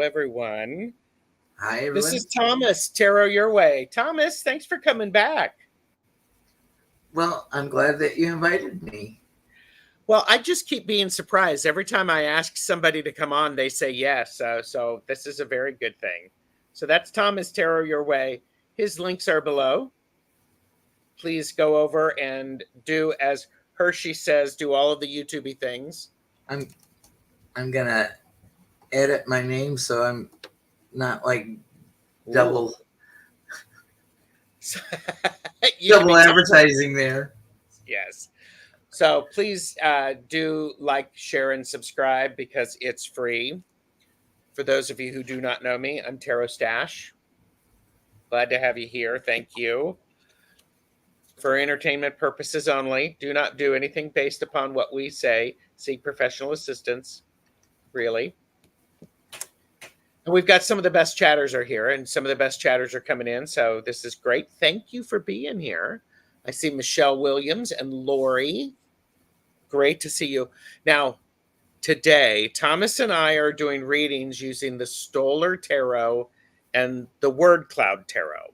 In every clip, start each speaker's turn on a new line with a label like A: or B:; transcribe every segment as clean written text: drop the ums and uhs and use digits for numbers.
A: everyone.
B: Hi, everyone.
A: This is Thomas, Tarot Your Way. Thomas, thanks for coming back.
B: Well, I'm glad that you invited me.
A: Well, I just keep being surprised. Every time I ask somebody to come on, they say yes. So this is a very good thing. So that's Thomas, Tarot Your Way. His links are below. Please go over and do, as Hershey says, do all of the YouTubey things.
B: I'm gonna edit my name so I'm not like double advertising there.
A: Yes. So please do like, share, and subscribe because it's free. For those of you who do not know me, I'm TarotStache. Glad to have you here. Thank you. For entertainment purposes only, do not do anything based upon what we say. Seek professional assistance, really. And we've got some of the best chatters are here, and some of the best chatters are coming in, so this is great. Thank you for being here. I see Michelle Williams and Lori. Great to see you. Now, today, Thomas and I are doing readings using the Stoller Tarot and the Word Cloud Tarot.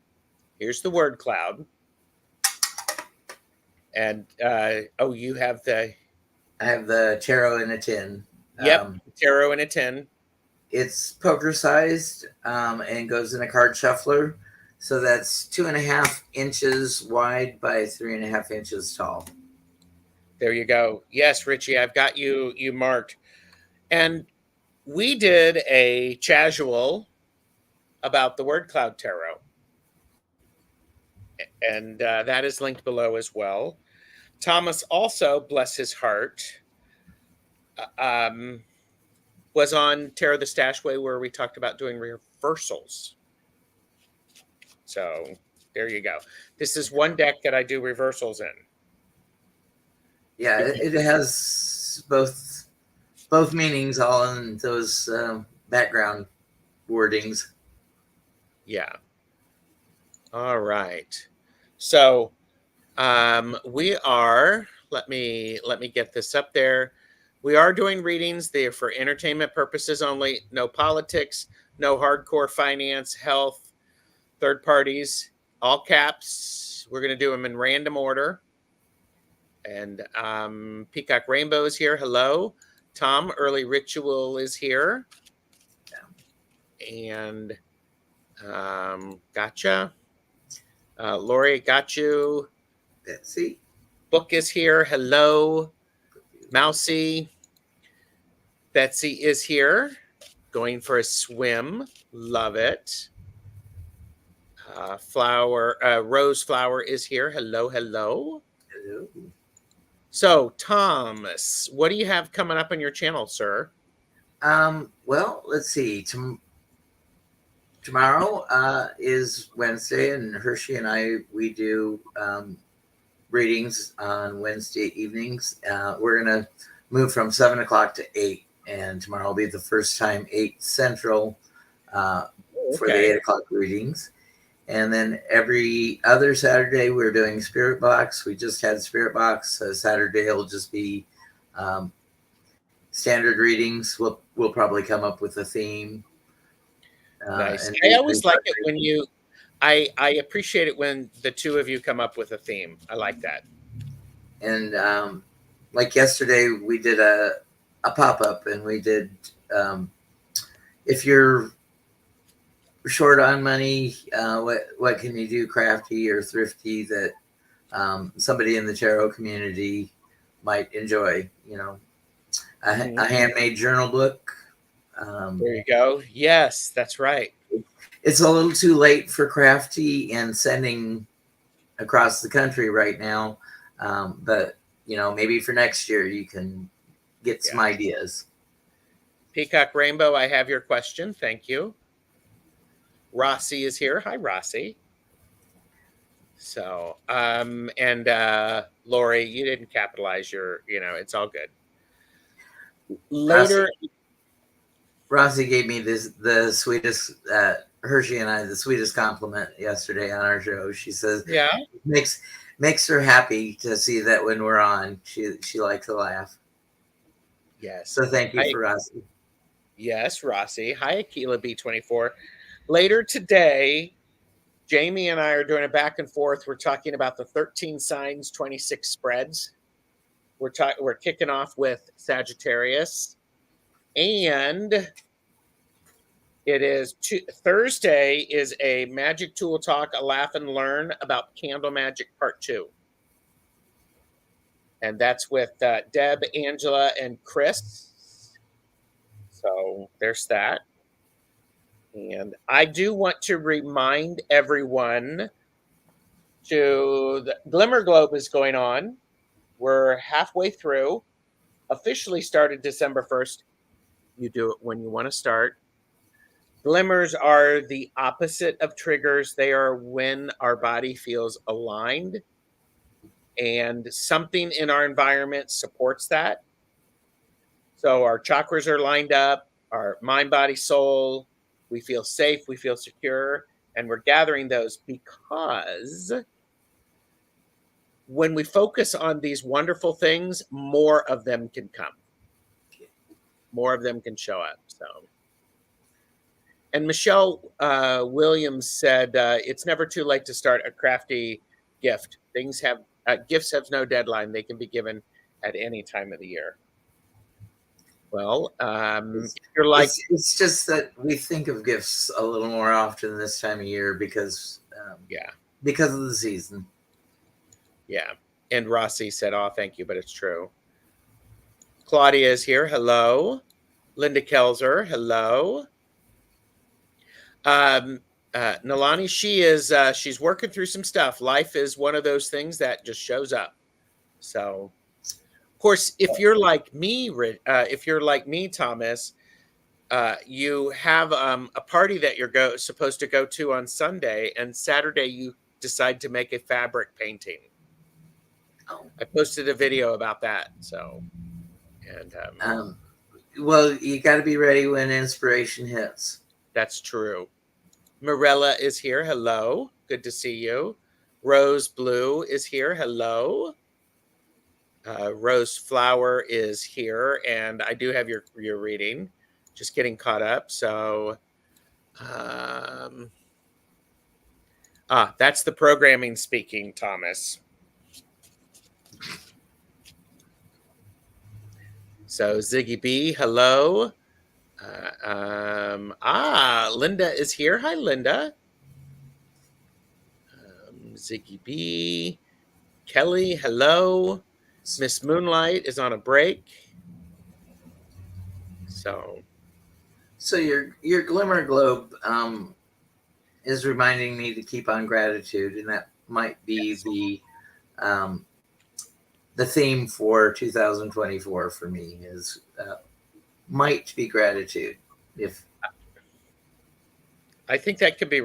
A: Here's the Word Cloud. And, you have the...
B: I have the tarot in a tin.
A: Yep, tarot in a tin.
B: It's poker-sized and goes in a card shuffler. So that's 2.5 inches wide by 3.5 inches tall.
A: There you go. Yes, Richie, I've got you marked. And we did a casual about the Word Cloud Tarot. And that is linked below as well. Thomas also, bless his heart, was on Tarot the Stash Way where we talked about doing reversals. So there you go. This is one deck that I do reversals in.
B: Yeah, it has both meanings all in those background wordings.
A: Yeah. All right. So we are, let me get this up there. We are doing readings. They are for entertainment purposes only. No politics, no hardcore finance, health, third parties, all caps. We're going to do them in random order. And Peacock Rainbow is here. Hello. Tom, Early Ritual is here. And gotcha. Lori, got you.
B: Betsy.
A: Book is here. Hello. Mousy. Betsy is here. Going for a swim. Love it. Rose Flower is here. Hello, hello.
B: Hello.
A: So, Thomas, what do you have coming up on your channel, sir?
B: Well, let's see. Tomorrow is Wednesday, and Hershey and we do readings on Wednesday evenings. We're going to move from 7 o'clock to 8, and tomorrow will be the first time 8 Central for the 8 o'clock readings. And then every other Saturday, we're doing Spirit Box. We just had Spirit Box. Saturday will just be standard readings. We'll probably come up with a theme.
A: Nice. I always like it when you... I appreciate it when the two of you come up with a theme. I like that.
B: And like yesterday, we did a pop-up, and we did, if you're short on money, what can you do crafty or thrifty that somebody in the tarot community might enjoy? You know, a handmade journal book.
A: There you go. Yes, that's right.
B: It's a little too late for crafty and sending across the country right now. But, you know, maybe for next year you can get some ideas.
A: Peacock Rainbow, I have your question. Thank you. Rossi is here. Hi, Rossi. So, and Lori, you didn't capitalize your, it's all good. Later.
B: Rossi gave me the sweetest, Hershey and I, the sweetest compliment yesterday on our show. She says,
A: yeah,
B: it makes her happy to see that when we're on, she likes to laugh.
A: Yes.
B: So thank you for Rossi.
A: Yes, Rossi. Hi, Aquila B24. Later today, Jamie and I are doing a back and forth. We're talking about the 13 signs, 26 spreads. We're kicking off with Sagittarius, and it is Thursday is a magic tool talk, a laugh and learn about candle magic part 2. And that's with Deb, Angela, and Chris. So there's that. And I do want to remind everyone the Glimmer Globe is going on. We're halfway through. Officially started December 1st. You do it when you want to start. Glimmers are the opposite of triggers. They are when our body feels aligned and something in our environment supports that. So our chakras are lined up, our mind, body, soul. We feel safe, we feel secure, and we're gathering those because when we focus on these wonderful things, more of them can come. More of them can show up. So, and Michelle Williams said, it's never too late to start a crafty gift. Gifts have no deadline. They can be given at any time of the year. Well, if you're like,
B: it's just that we think of gifts a little more often this time of year because because of the season.
A: Yeah. And Rossi said, oh, thank you, but it's true. Claudia is here. Hello. Linda Kelzer. Hello. Nalani, she's working through some stuff. Life is one of those things that just shows up. So, of course, if you're like me, Thomas, you have a party that you're supposed to go to on Sunday, and Saturday you decide to make a fabric painting. I posted a video about that. So, and
B: well, you got to be ready when inspiration hits.
A: That's true. Morella is here. Hello. Good to see you. Rose Blue is here. Hello. Rose Flower is here. And I do have your reading. Just getting caught up. So, that's the programming speaking, Thomas. So Ziggy B, hello. Linda is here. Hi, Linda. Ziggy B. Kelly, hello. Miss Moonlight is on a break. So
B: your Glimmer Globe is reminding me to keep on gratitude, and that might be the theme for 2024 for me is might be gratitude. If
A: I think that could be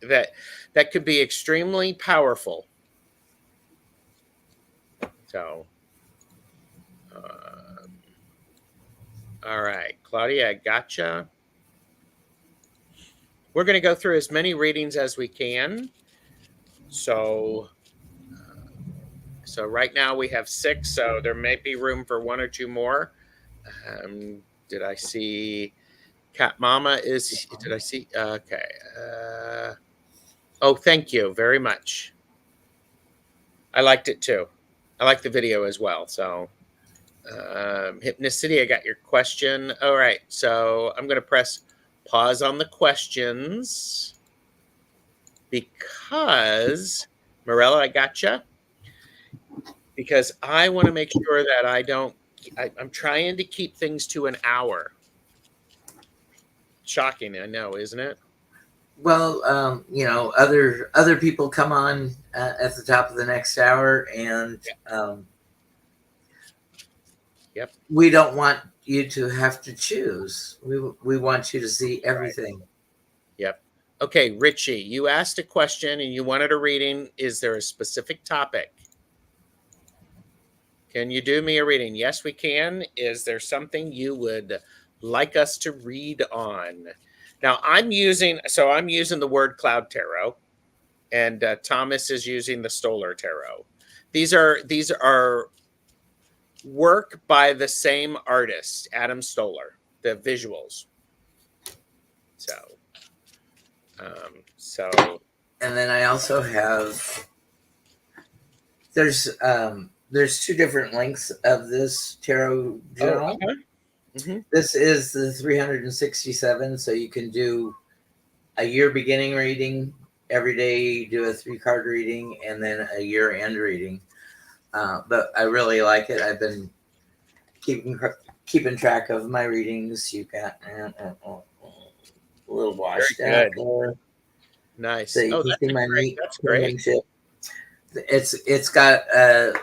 A: that could be extremely powerful. So, all right, Claudia, I gotcha. We're going to go through as many readings as we can. So right now we have 6, so there may be room for 1 or 2 more. Did I see Cat Mama did I see? Okay. Oh, thank you very much. I liked it too. I like the video as well. So Hypnicity, I got your question. All right. So I'm going to press pause on the questions because Morella, I gotcha. Because I want to make sure that I'm trying to keep things to an hour. Shocking, I know, isn't it?
B: Well, other people come on at the top of the next hour, and
A: yep,
B: we don't want you to have to choose. We want you to see everything.
A: Right. Yep. Okay, Richie, you asked a question and you wanted a reading. Is there a specific topic? Can you do me a reading? Yes, we can. Is there something you would like us to read on? Now, I'm using the word Cloud Tarot, and Thomas is using the Stoller Tarot. These are work by the same artist, Adam Stoller, the visuals. So, so
B: And then I also have there's two different lengths of this tarot journal.
A: Mm-hmm.
B: This is the 367, so you can do a year beginning reading every day. You do a 3-card reading and then a year end reading. But I really like it. I've been keeping track of my readings. You got a little washed
A: Very
B: out
A: good.
B: there, so
A: Nice.
B: you
A: Oh,
B: can see my neat
A: that's great.
B: penmanship. It's got a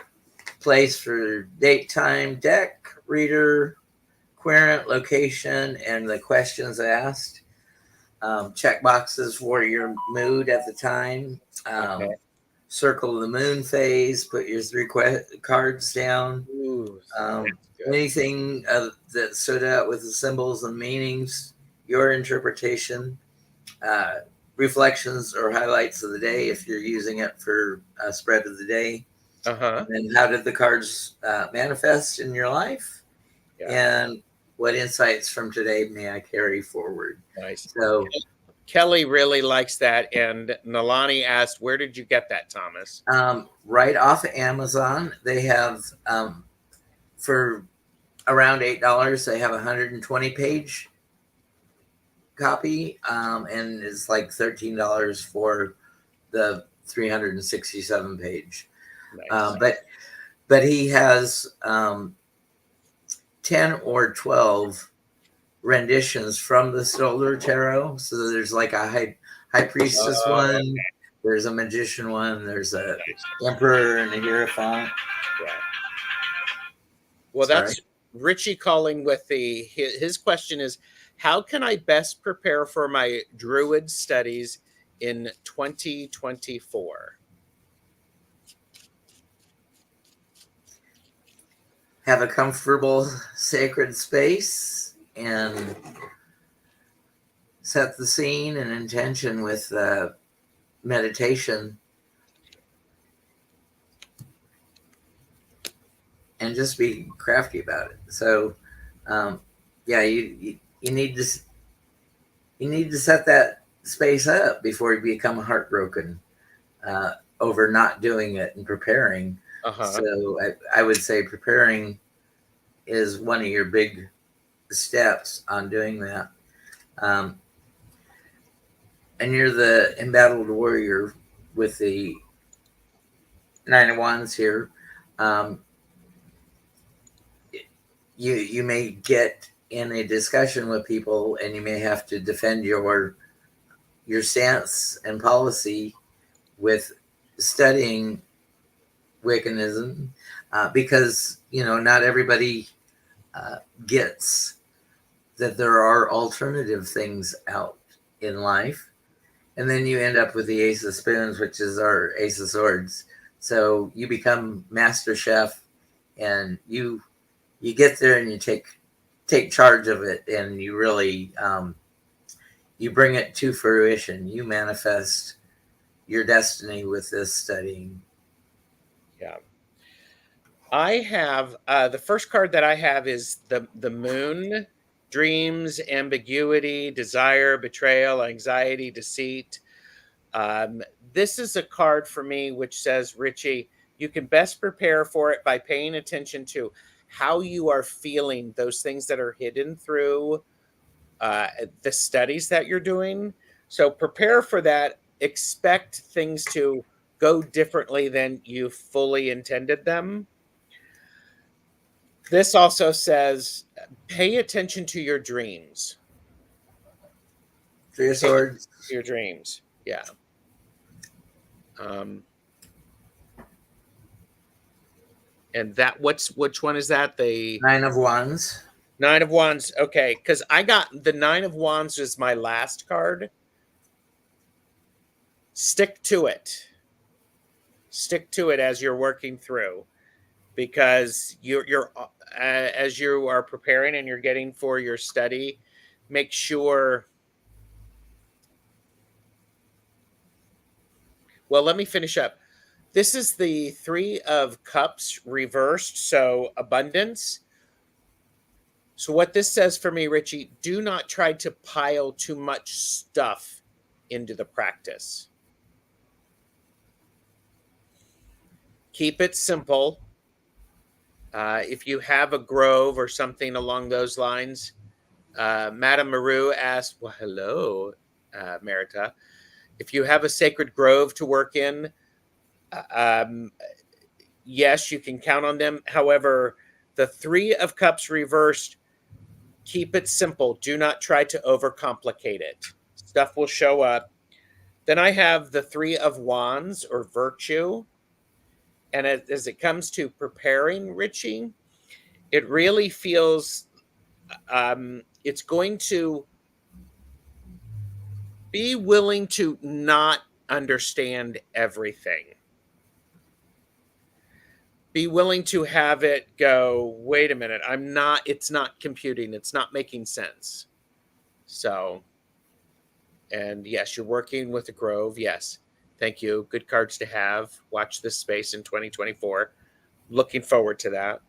B: place for date, time, deck, reader, querent, location, and the questions asked. Check boxes for your mood at the time.
A: Okay.
B: Circle the moon phase. Put your 3 cards down.
A: Ooh,
B: Um,
A: that's good.
B: anything that stood out with the symbols and meanings, your interpretation, uh, reflections or highlights of the day if you're using it for a spread of the day.
A: Uh-huh.
B: And then how did the cards manifest in your life?
A: Yeah.
B: And what insights from today may I carry forward?
A: Nice.
B: So
A: Kelly really likes that. And Nalani asked, where did you get that, Thomas?
B: right off of Amazon, they have for around $8, they have a 120-page copy, and it's like $13 for the 367 page.
A: Nice.
B: But he has 10 or 12 renditions from the Stoller Tarot. So there's like a high priestess one. There's a magician one. There's a emperor and a hierophant.
A: Yeah. Well, that's Richie calling with his question is, how can I best prepare for my Druid studies in 2024?
B: Have a comfortable sacred space and set the scene and intention with meditation, and just be crafty about it. So yeah, you need to set that space up before you become heartbroken over not doing it and preparing. So I would say preparing is one of your big steps on doing that. And you're the embattled warrior with the 9 of Wands here. You may get in a discussion with people, and you may have to defend your stance and policy with studying Wiccanism, because not everybody gets that there are alternative things out in life. And then you end up with the Ace of Spoons, which is our Ace of Swords. So you become master chef, and you get there and you take charge of it, and you really you bring it to fruition. You manifest your destiny with this studying.
A: Yeah. I have the first card that I have is the moon, dreams, ambiguity, desire, betrayal, anxiety, deceit. This is a card for me which says, Richie, you can best prepare for it by paying attention to how you are feeling, those things that are hidden through the studies that you're doing. So prepare for that. Expect things to go differently than you fully intended them. This also says, pay attention to your dreams.
B: 3 of Swords.
A: Your dreams. Yeah. And that which one is that? The
B: 9 of Wands.
A: 9 of Wands. Okay, because I got the 9 of Wands as my last card. Stick to it. Stick to it as you're working through, because you're as you are preparing and you're getting for your study, make sure. Well, let me finish up. This is the 3 of Cups reversed, so abundance. So what this says for me, Richie, do not try to pile too much stuff into the practice. Keep it simple. If you have a grove or something along those lines, Madame Maru asked, well, hello, Merita. If you have a sacred grove to work in, yes, you can count on them. However, the Three of Cups reversed, keep it simple. Do not try to overcomplicate it. Stuff will show up. Then I have the Three of Wands or Virtue. And as it comes to preparing, Richie, it really feels it's going to be willing to not understand everything. Be willing to have it go, wait a minute, it's not computing, it's not making sense. So, and yes, you're working with a grove. Yes. Thank you. Good cards to have. Watch this space in 2024. Looking forward to that.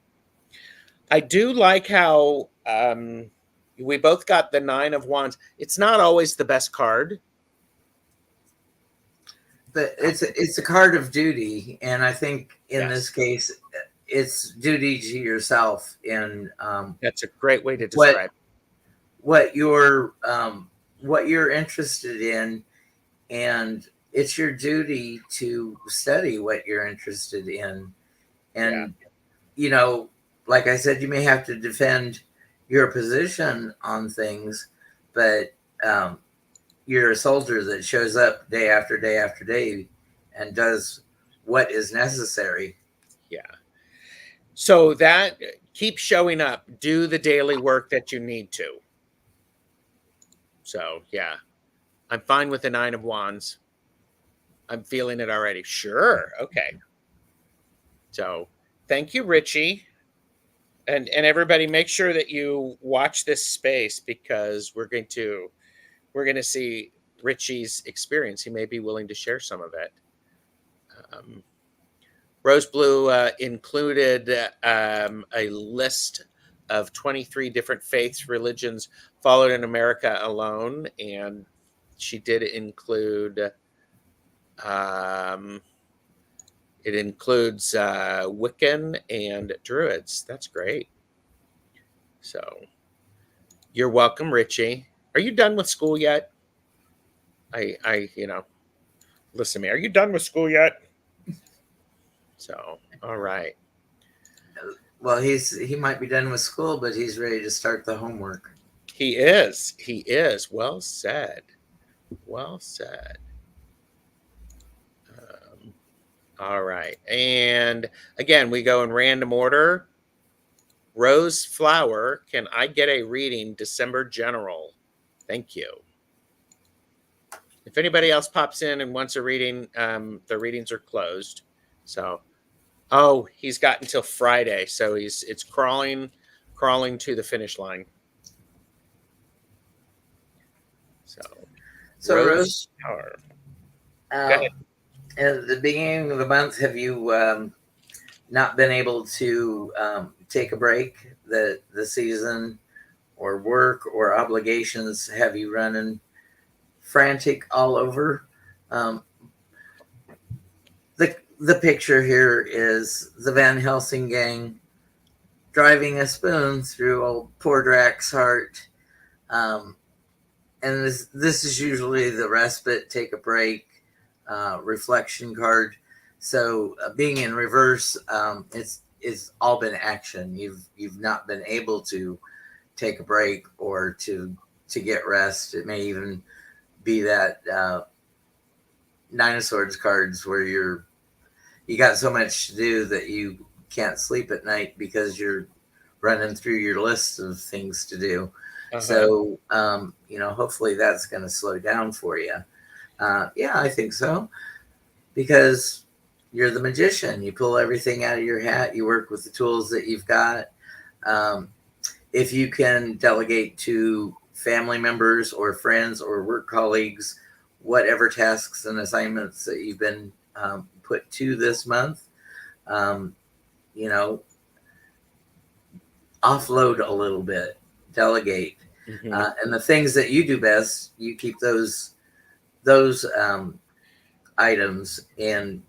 A: I do like how we both got the Nine of Wands. It's not always the best card.
B: But it's a card of duty, and I think in this case, it's duty to yourself. And
A: that's a great way to describe
B: what you're interested in, and it's your duty to study what you're interested in. And you know, like I said, you may have to defend your position on things, but you're a soldier that shows up day after day after day and does what is necessary.
A: Yeah. So that keep showing up, do the daily work that you need to. So yeah, I'm fine with the Nine of Wands. I'm feeling it already. Sure. Okay. So thank you, Richie. And everybody, make sure that you watch this space, because we're going to see Richie's experience. He may be willing to share some of it. Rose Blue included a list of 23 different faiths, religions followed in America alone, and she did include it includes Wiccan and Druids. That's great. So you're welcome, Richie. Are you done with school yet? Listen to me. Are you done with school yet? So, all right.
B: Well, he might be done with school, but he's ready to start the homework.
A: He is. He is. Well said. Well said. All right. And again, we go in random order. Rose Flower, can I get a reading December general? Thank you. If anybody else pops in and wants a reading, the readings are closed. So, oh, he's got until Friday. So it's crawling to the finish line. So
B: Rose, at the beginning of the month, have you not been able to take a break? The season or work or obligations have you running frantic all over? The picture here is the Van Helsing gang driving a spoon through old poor Drax's heart. And this is usually the respite, take a break, reflection card. So being in reverse, it's all been action. You've not been able to take a break or to get rest. It may even be that Nine of Swords cards where you got so much to do that you can't sleep at night because you're running through your list of things to do. So, hopefully that's going to slow down for you. Yeah, I think so. Because you're the magician. You pull everything out of your hat. You work with the tools that you've got. If you can delegate to family members or friends or work colleagues, whatever tasks and assignments that you've been put to this month, offload a little bit. delegate.
A: Mm-hmm.
B: And the things that you do best, you keep those items and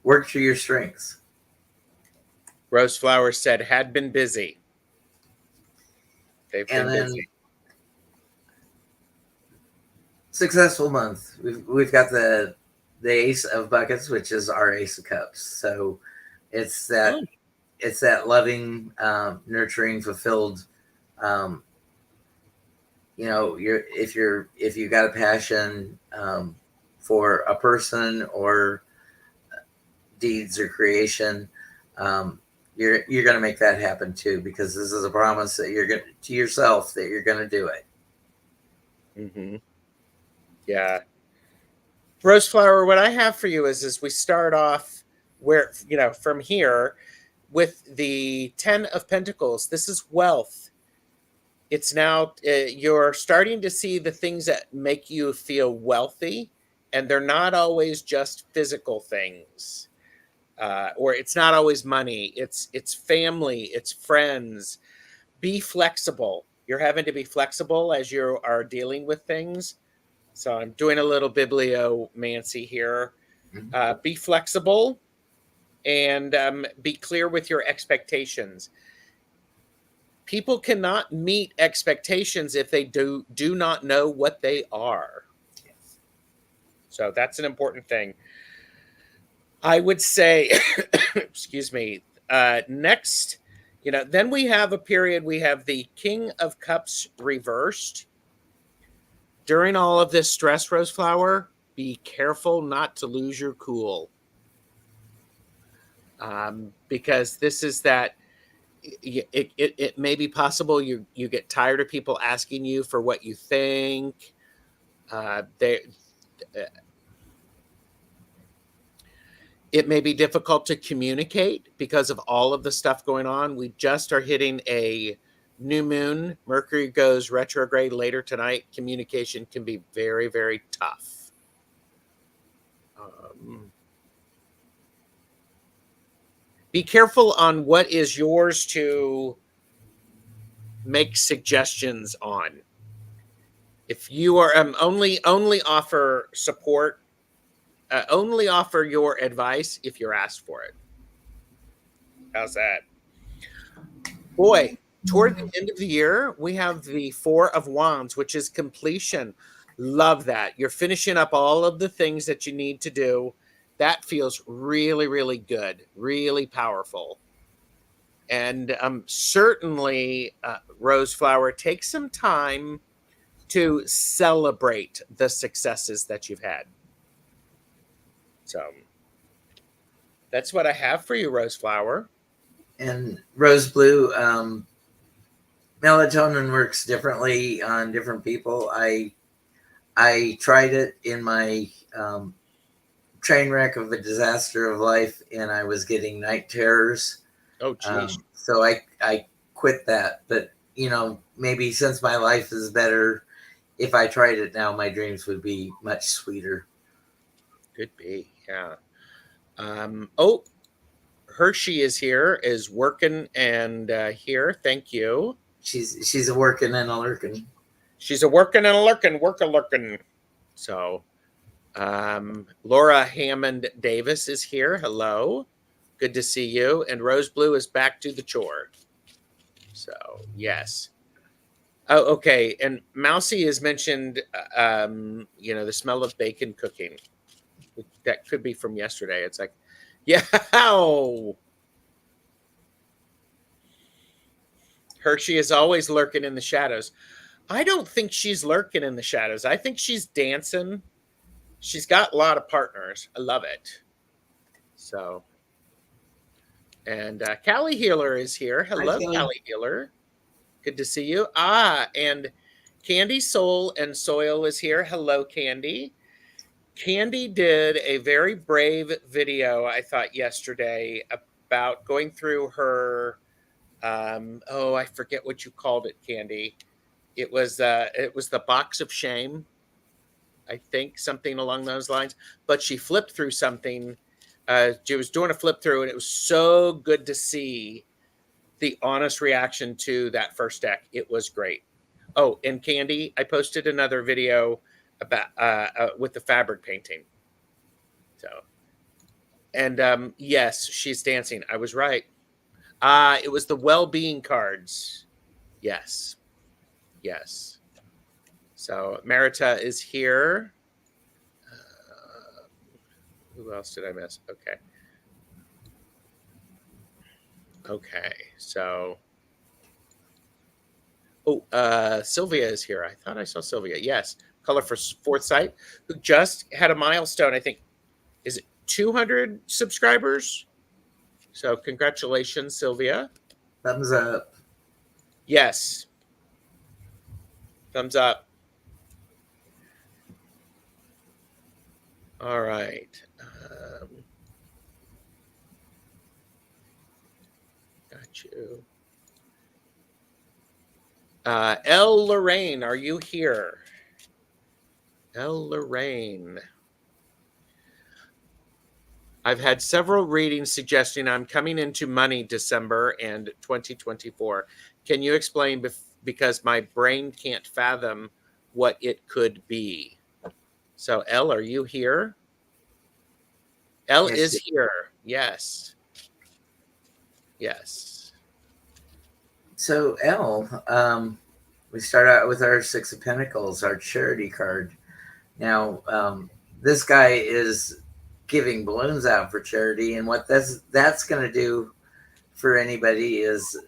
B: work to your strengths.
A: Rose Flower said, had been busy. They've
B: And
A: been
B: then
A: busy.
B: successful month. We've got the Ace of Buckets, which is our Ace of Cups. So it's that loving, nurturing, fulfilled. You know, if you got a passion for a person or deeds or creation, you're going to make that happen too, because this is a promise that you're going to yourself that you're going to do it.
A: Mm-hmm. Yeah. Rose Flower, what I have for you is we start off where, from here with the 10 of Pentacles. This is wealth. It's now, you're starting to see the things that make you feel wealthy, and they're not always just physical things. Or it's not always money. It's family, it's friends. Be flexible. You're having to be flexible as you are dealing with things. So I'm doing a little bibliomancy here. Be flexible and be clear with your expectations. People cannot meet expectations if they do not know what they are. So that's an important thing. I would say, excuse me, next, then we have a period, we have the King of Cups reversed. During all of this stress, Rose Flower, be careful not to lose your cool. Because this is that, it may be possible you get tired of people asking you for what you think. It may be difficult to communicate because of all of the stuff going on. We just are hitting a new moon. Mercury goes retrograde later tonight. Communication can be very, very tough. Be careful on what is yours to make suggestions on. If you are only offer support, only offer your advice if you're asked for it. How's that? Boy, toward the end of the year, we have the Four of Wands, which is completion. Love that. You're finishing up all of the things that you need to do. That feels really, really good, really powerful. And certainly, Rose Flower, take some time to celebrate the successes that you've had. So that's what I have for you, Rose Flower.
B: And Rose Blue, melatonin works differently on different people. I tried it in my train wreck of a disaster of life, and I was getting night terrors.
A: Oh, geez.
B: So I quit that. But, maybe since my life is better, if I tried it now, my dreams would be much sweeter.
A: Could be, yeah. Oh, Hershey is working and here. Thank you.
B: She's a working and a lurking.
A: She's a working and a lurking, lurking. So, Laura Hammond Davis is here. Hello. Good to see you. And Rose Blue is back to the chore. So, yes. Oh, okay. And Mousy has mentioned, the smell of bacon cooking. That could be from yesterday. It's like, yeah. Hershey is always lurking in the shadows. I don't think she's lurking in the shadows. I think she's dancing. She's got a lot of partners. I love it. So, and Callie Healer is here. Hello, Callie Healer. Good to see you. And Candy Soul and Soil is here. Hello, Candy. Candy did a very brave video, I thought, yesterday about going through her, I forget what you called it, Candy. It was the box of shame, I think, something along those lines. But she flipped through something. She was doing a flip through, and it was so good to see the honest reaction to that first deck. It was great. Oh, and Candy, I posted another video about with the fabric painting. So, and yes, she's dancing. I was right. It was the well-being cards. Yes, yes. So Marita is here. Who else did I miss? Okay. Okay. So, Sylvia is here. I thought I saw Sylvia. Yes. Color for Fourth Sight, who just had a milestone. I think, is it 200 subscribers? So congratulations, Sylvia.
B: Thumbs up.
A: Yes. Thumbs up. All right. Got you. L. Lorraine, are you here? L. Lorraine. I've had several readings suggesting I'm coming into money December and 2024. Can you explain because my brain can't fathom what it could be? So, L, are you here? L
B: Yes,
A: is here. Yes. Yes.
B: So L, we start out with our Six of Pentacles, our charity card. Now, this guy is giving balloons out for charity, and what that's going to do for anybody is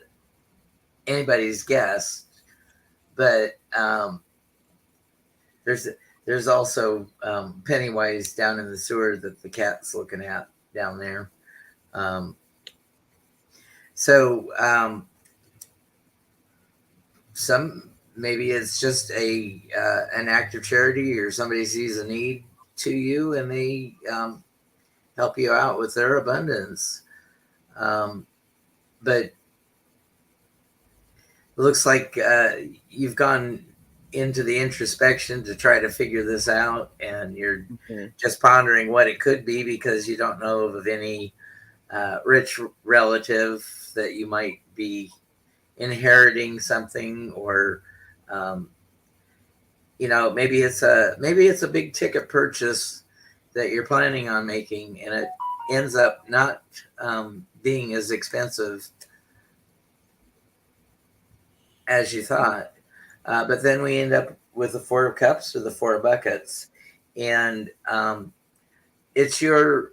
B: anybody's guess. But there's also Pennywise down in the sewer that the cat's looking at down there. So some maybe it's just an act of charity, or somebody sees a need to you and they help you out with their abundance. But it looks like you've gone into the introspection to try to figure this out, and you're just pondering what it could be because you don't know of any rich relative that you might be inheriting something, or maybe it's a big ticket purchase that you're planning on making, and it ends up not being as expensive as you thought. But then we end up with the Four of Cups or the Four of Buckets, and it's you're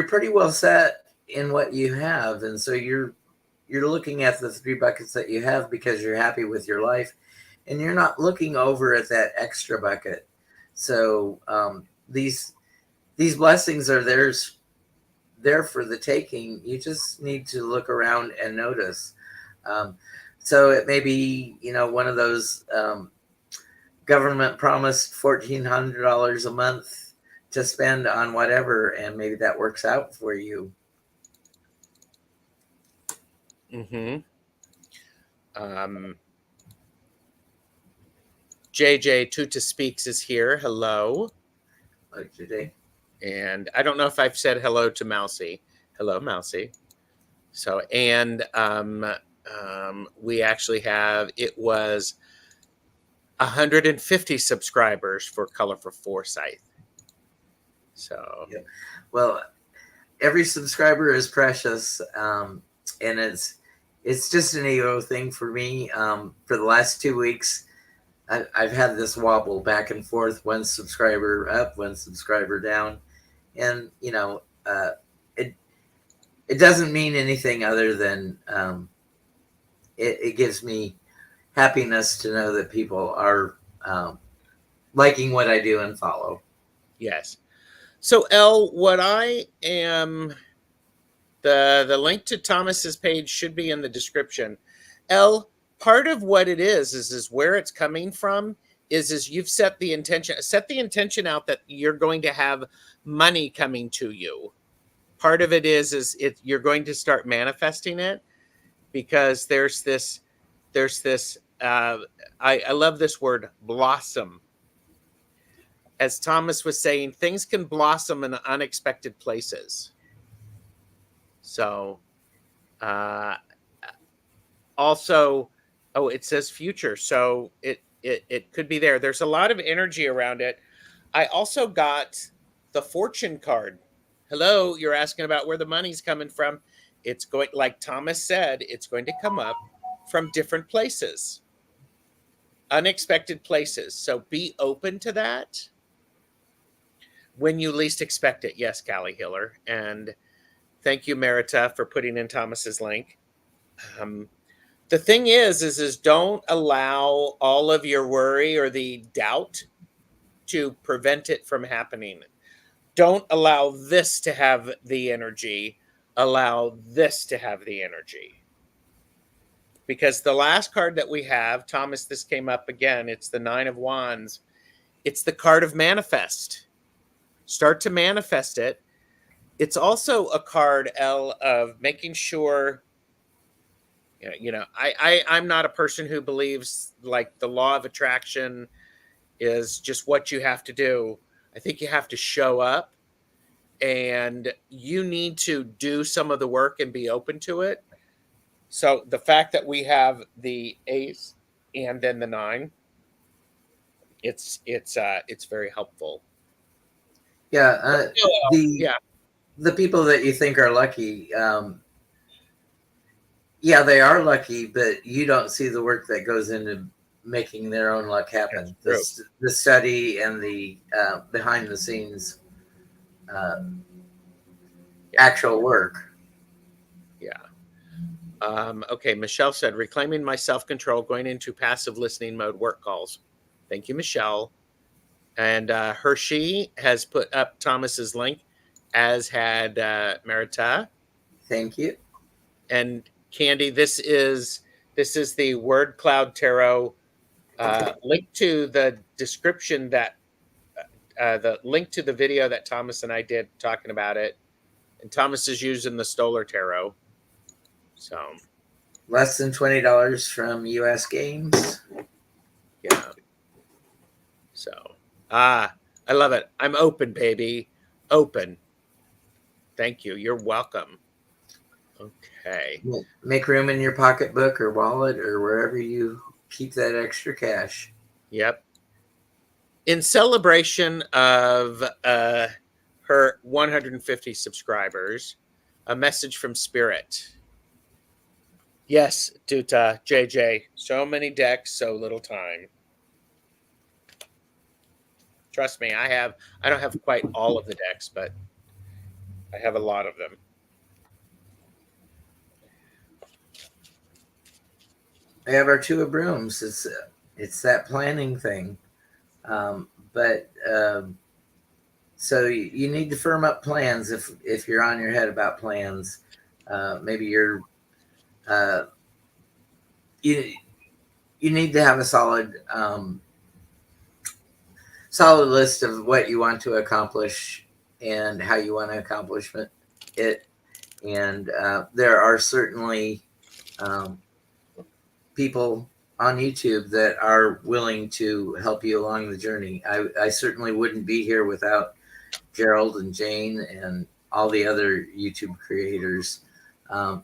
B: pretty well set in what you have, and so you're looking at the three buckets that you have because you're happy with your life, and you're not looking over at that extra bucket. So these blessings are there for the taking. You just need to look around and notice. So it may be, one of those government promised $1,400 a month to spend on whatever, and maybe that works out for you.
A: JJ Tuta Speaks is here. Hello.
B: Hello, JJ.
A: And I don't know if I've said hello to Mousy. Hello, Mousy. So, and we actually it was 150 subscribers for Color for Foresight. So,
B: yeah. Well, every subscriber is precious, and it's just an ego thing for me. For the last 2 weeks, I've had this wobble back and forth, one subscriber up, one subscriber down, and it doesn't mean anything other than it gives me happiness to know that people are liking what I do and follow.
A: Yes. So, Elle, what I am, the link to Thomas's page should be in the description. Elle, part of what it is where it's coming from is you've set the intention out that you're going to have money coming to you. Part of it is you're going to start manifesting it, because there's this I love this word, blossom. As Thomas was saying, things can blossom in unexpected places. So Also, oh, it says future, so it could be there. There's a lot of energy around it. I also got the fortune card. Hello, you're asking about where the money's coming from. It's going, like Thomas said, it's going to come up from different places, unexpected places. So be open to that when you least expect it. Yes, Callie Hiller. And thank you, Merita, for putting in Thomas's link. The thing is don't allow all of your worry or the doubt to prevent it from happening. Don't allow this to have the energy. Allow this to have the energy. Because the last card that we have, Thomas, this came up again. It's the Nine of Wands. It's the card of manifest. Start to manifest it. It's also a card, L, of making sure, I'm not a person who believes like the law of attraction is just what you have to do. I think you have to show up, and you need to do some of the work and be open to it. So the fact that we have the ace and then the nine, it's very helpful.
B: Yeah,
A: Yeah,
B: the people that you think are lucky, yeah, they are lucky, but you don't see the work that goes into making their own luck happen. The study and the behind the scenes actual work.
A: Yeah. Okay, Michelle said, reclaiming my self-control, going into passive listening mode, work calls. Thank you, Michelle. And Hershey has put up Thomas's link, as had Merita.
B: Thank you.
A: And Candy, this is the Word Cloud Tarot. Link to the description that the link to the video that Thomas and I did talking about it. And Thomas is using the Stoller Tarot. So
B: less than $20 from US Games.
A: Yeah. So I love it. I'm open, baby. Open. Thank you. You're welcome. Okay.
B: Make room in your pocketbook or wallet or wherever you keep that extra cash.
A: Yep. In celebration of her 150 subscribers, a message from Spirit. Yes, Duta, JJ, so many decks, so little time. Trust me, I don't have quite all of the decks, but I have a lot of them.
B: I have our Two of Brooms. It's that planning thing. So you need to firm up plans if you're on your head about plans. Maybe you're you need to have a solid list of what you want to accomplish and how you want to accomplish it. And there are certainly people on YouTube that are willing to help you along the journey. I certainly wouldn't be here without Gerald and Jane and all the other YouTube creators.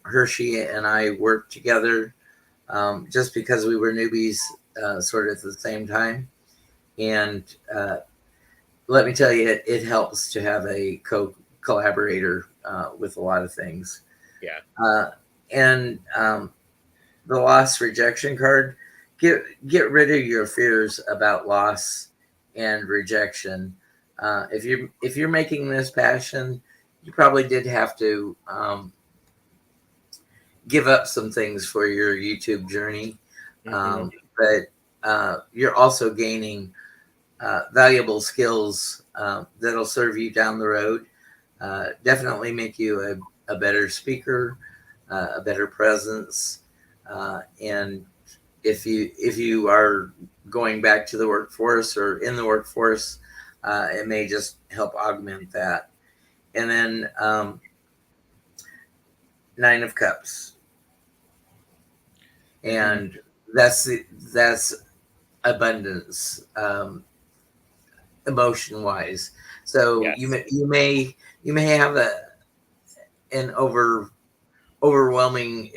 B: Hershey and I worked together just because we were newbies sort of at the same time. And let me tell you, it helps to have a collaborator with a lot of things.
A: Yeah.
B: And the loss rejection card, get rid of your fears about loss and rejection. If you're making this passion, you probably did have to give up some things for your YouTube journey. But you're also gaining valuable skills that'll serve you down the road. Definitely make you a better speaker, a better presence. And if you are going back to the workforce or in the workforce, it may just help augment that. And then Nine of Cups, and that's abundance, emotion wise. So yes. you may have an overwhelming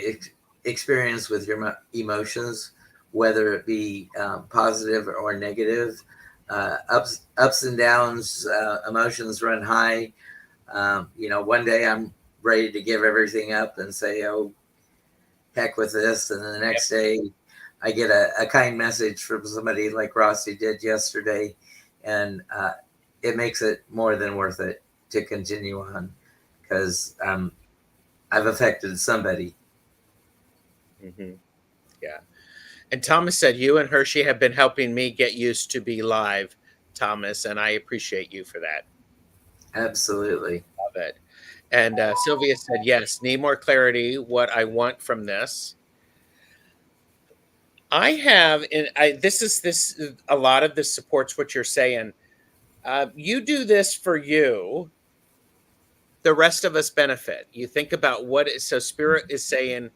B: experience with your emotions, whether it be positive or negative. Ups and downs, emotions run high. One day I'm ready to give everything up and say, "Oh, heck with this," and then the
A: Yep.
B: next day I get a kind message from somebody like Rossi did yesterday, and it makes it more than worth it to continue on because I've affected somebody.
A: Mm-hmm. Yeah. And Thomas said, you and Hershey have been helping me get used to be live, Thomas, and I appreciate you for that.
B: Absolutely.
A: Love it. And Sylvia said, yes, need more clarity what I want from this. I have, and this a lot of this supports what you're saying. You do this for you. The rest of us benefit. You think about so Spirit is saying,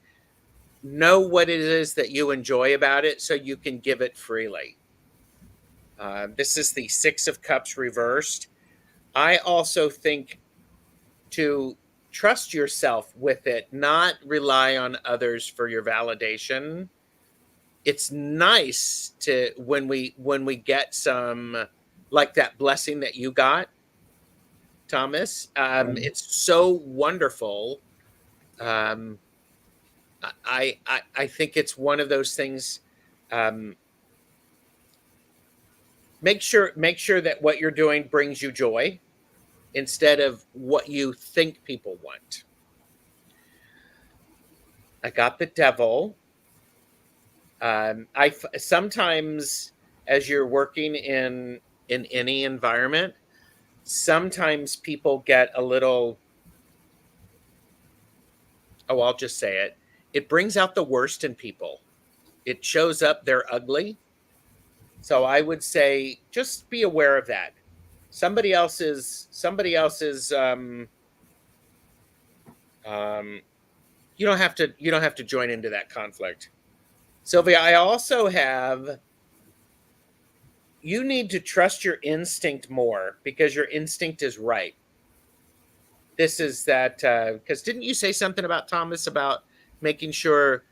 A: know what it is that you enjoy about it so you can give it freely. This is the Six of Cups reversed. I also think to trust yourself with it, not rely on others for your validation. It's nice to when we get some like that blessing that you got, Thomas. It's so wonderful. Um, I think it's one of those things. Um, make sure that what you're doing brings you joy instead of what you think people want. I got the devil. Sometimes as you're working in any environment, sometimes people get a little, oh, I'll just say it. It brings out the worst in people. It shows up they're ugly. So I would say just be aware of that. Somebody else's um you don't have to join into that conflict. Sylvia, I also have, you need to trust your instinct more because your instinct is right. This is that because didn't you say something about Thomas about making sure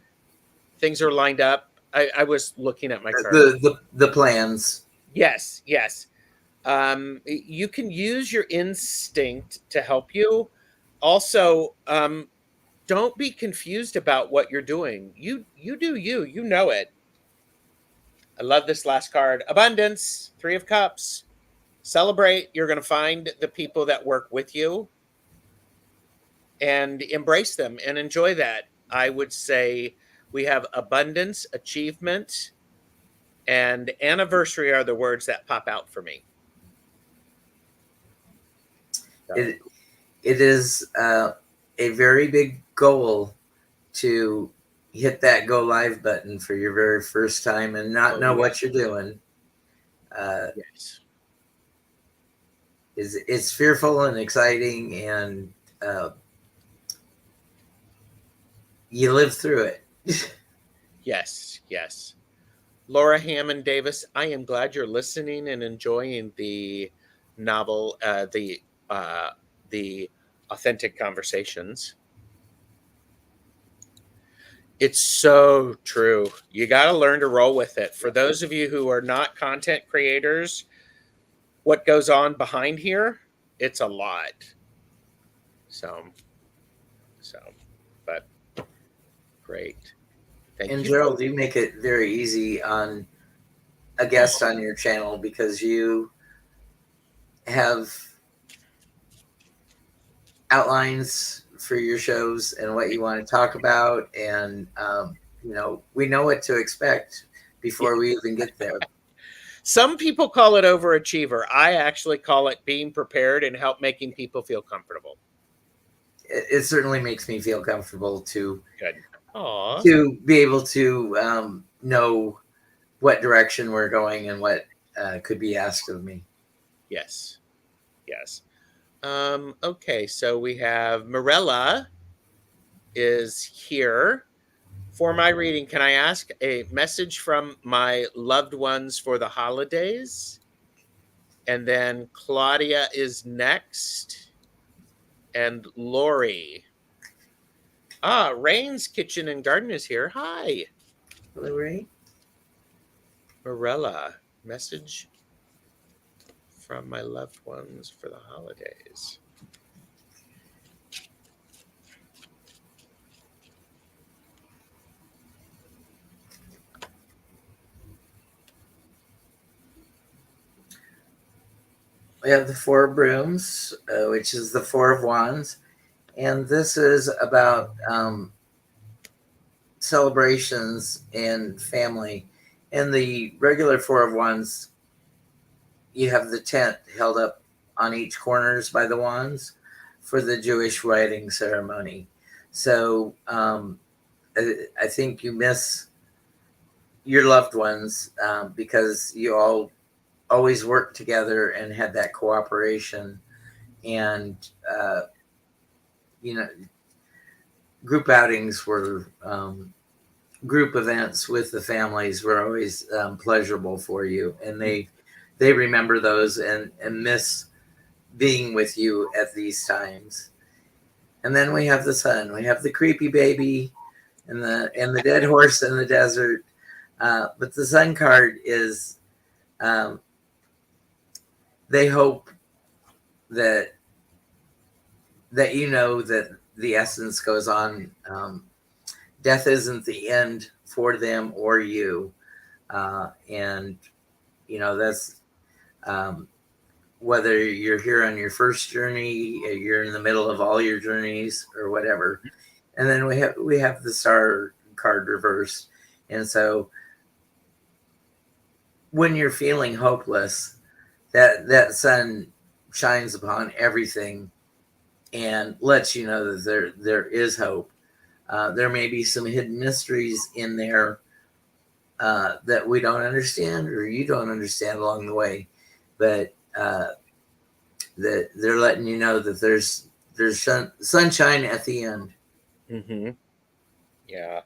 A: things are lined up? I was looking at my card.
B: The plans.
A: Yes, yes. You can use your instinct to help you. Also, don't be confused about what you're doing. You do you. You know it. I love this last card. Abundance, Three of Cups. Celebrate. You're going to find the people that work with you and embrace them and enjoy that. I would say we have abundance, achievement, and anniversary are the words that pop out for me. So,
B: It is a very big goal to hit that go live button for your very first time and not know what you're doing.
A: Yes.
B: It's fearful and exciting, and you live through it.
A: Yes. Yes. Laura Hammond Davis, I am glad you're listening and enjoying the novel, the authentic conversations. It's so true. You got to learn to roll with it. For those of you who are not content creators, what goes on behind here, it's a lot. So, but great. Thank
B: And
A: you.
B: Gerald, you make it very easy on a guest on your channel because you have outlines for your shows and what you want to talk about, and we know what to expect before we even get there.
A: Some people call it overachiever. I actually call it being prepared and help making people feel comfortable.
B: It certainly makes me feel comfortable to
A: Good. Aww.
B: to be able to know what direction we're going and what could be asked of me.
A: Yes. Yes. Okay, so we have Morella is here. For my reading, can I ask a message from my loved ones for the holidays? And then Claudia is next. And Lori. Rain's Kitchen and Garden is here. Hi.
B: Hello, Ray.
A: Morella, message from my loved ones for the holidays.
B: We have the Four of Brooms, which is the Four of Wands. And this is about celebrations and family. In the regular Four of Wands, you have the tent held up on each corners by the wands for the Jewish wedding ceremony. So I think you miss your loved ones because you all always worked together and had that cooperation. And, group outings were group events with the families were always pleasurable for you. And they remember those and miss being with you at these times. And then we have the sun. We have the creepy baby and the dead horse in the desert. But the sun card is they hope that that the essence goes on. Death isn't the end for them or you. And that's whether you're here on your first journey, you're in the middle of all your journeys or whatever. And then we have the star card reversed. And so when you're feeling hopeless, that sun shines upon everything and lets you know that there is hope. There may be some hidden mysteries in there that we don't understand or you don't understand along the way, but that they're letting you know that there's sunshine at the end.
A: Mm-hmm. Yeah.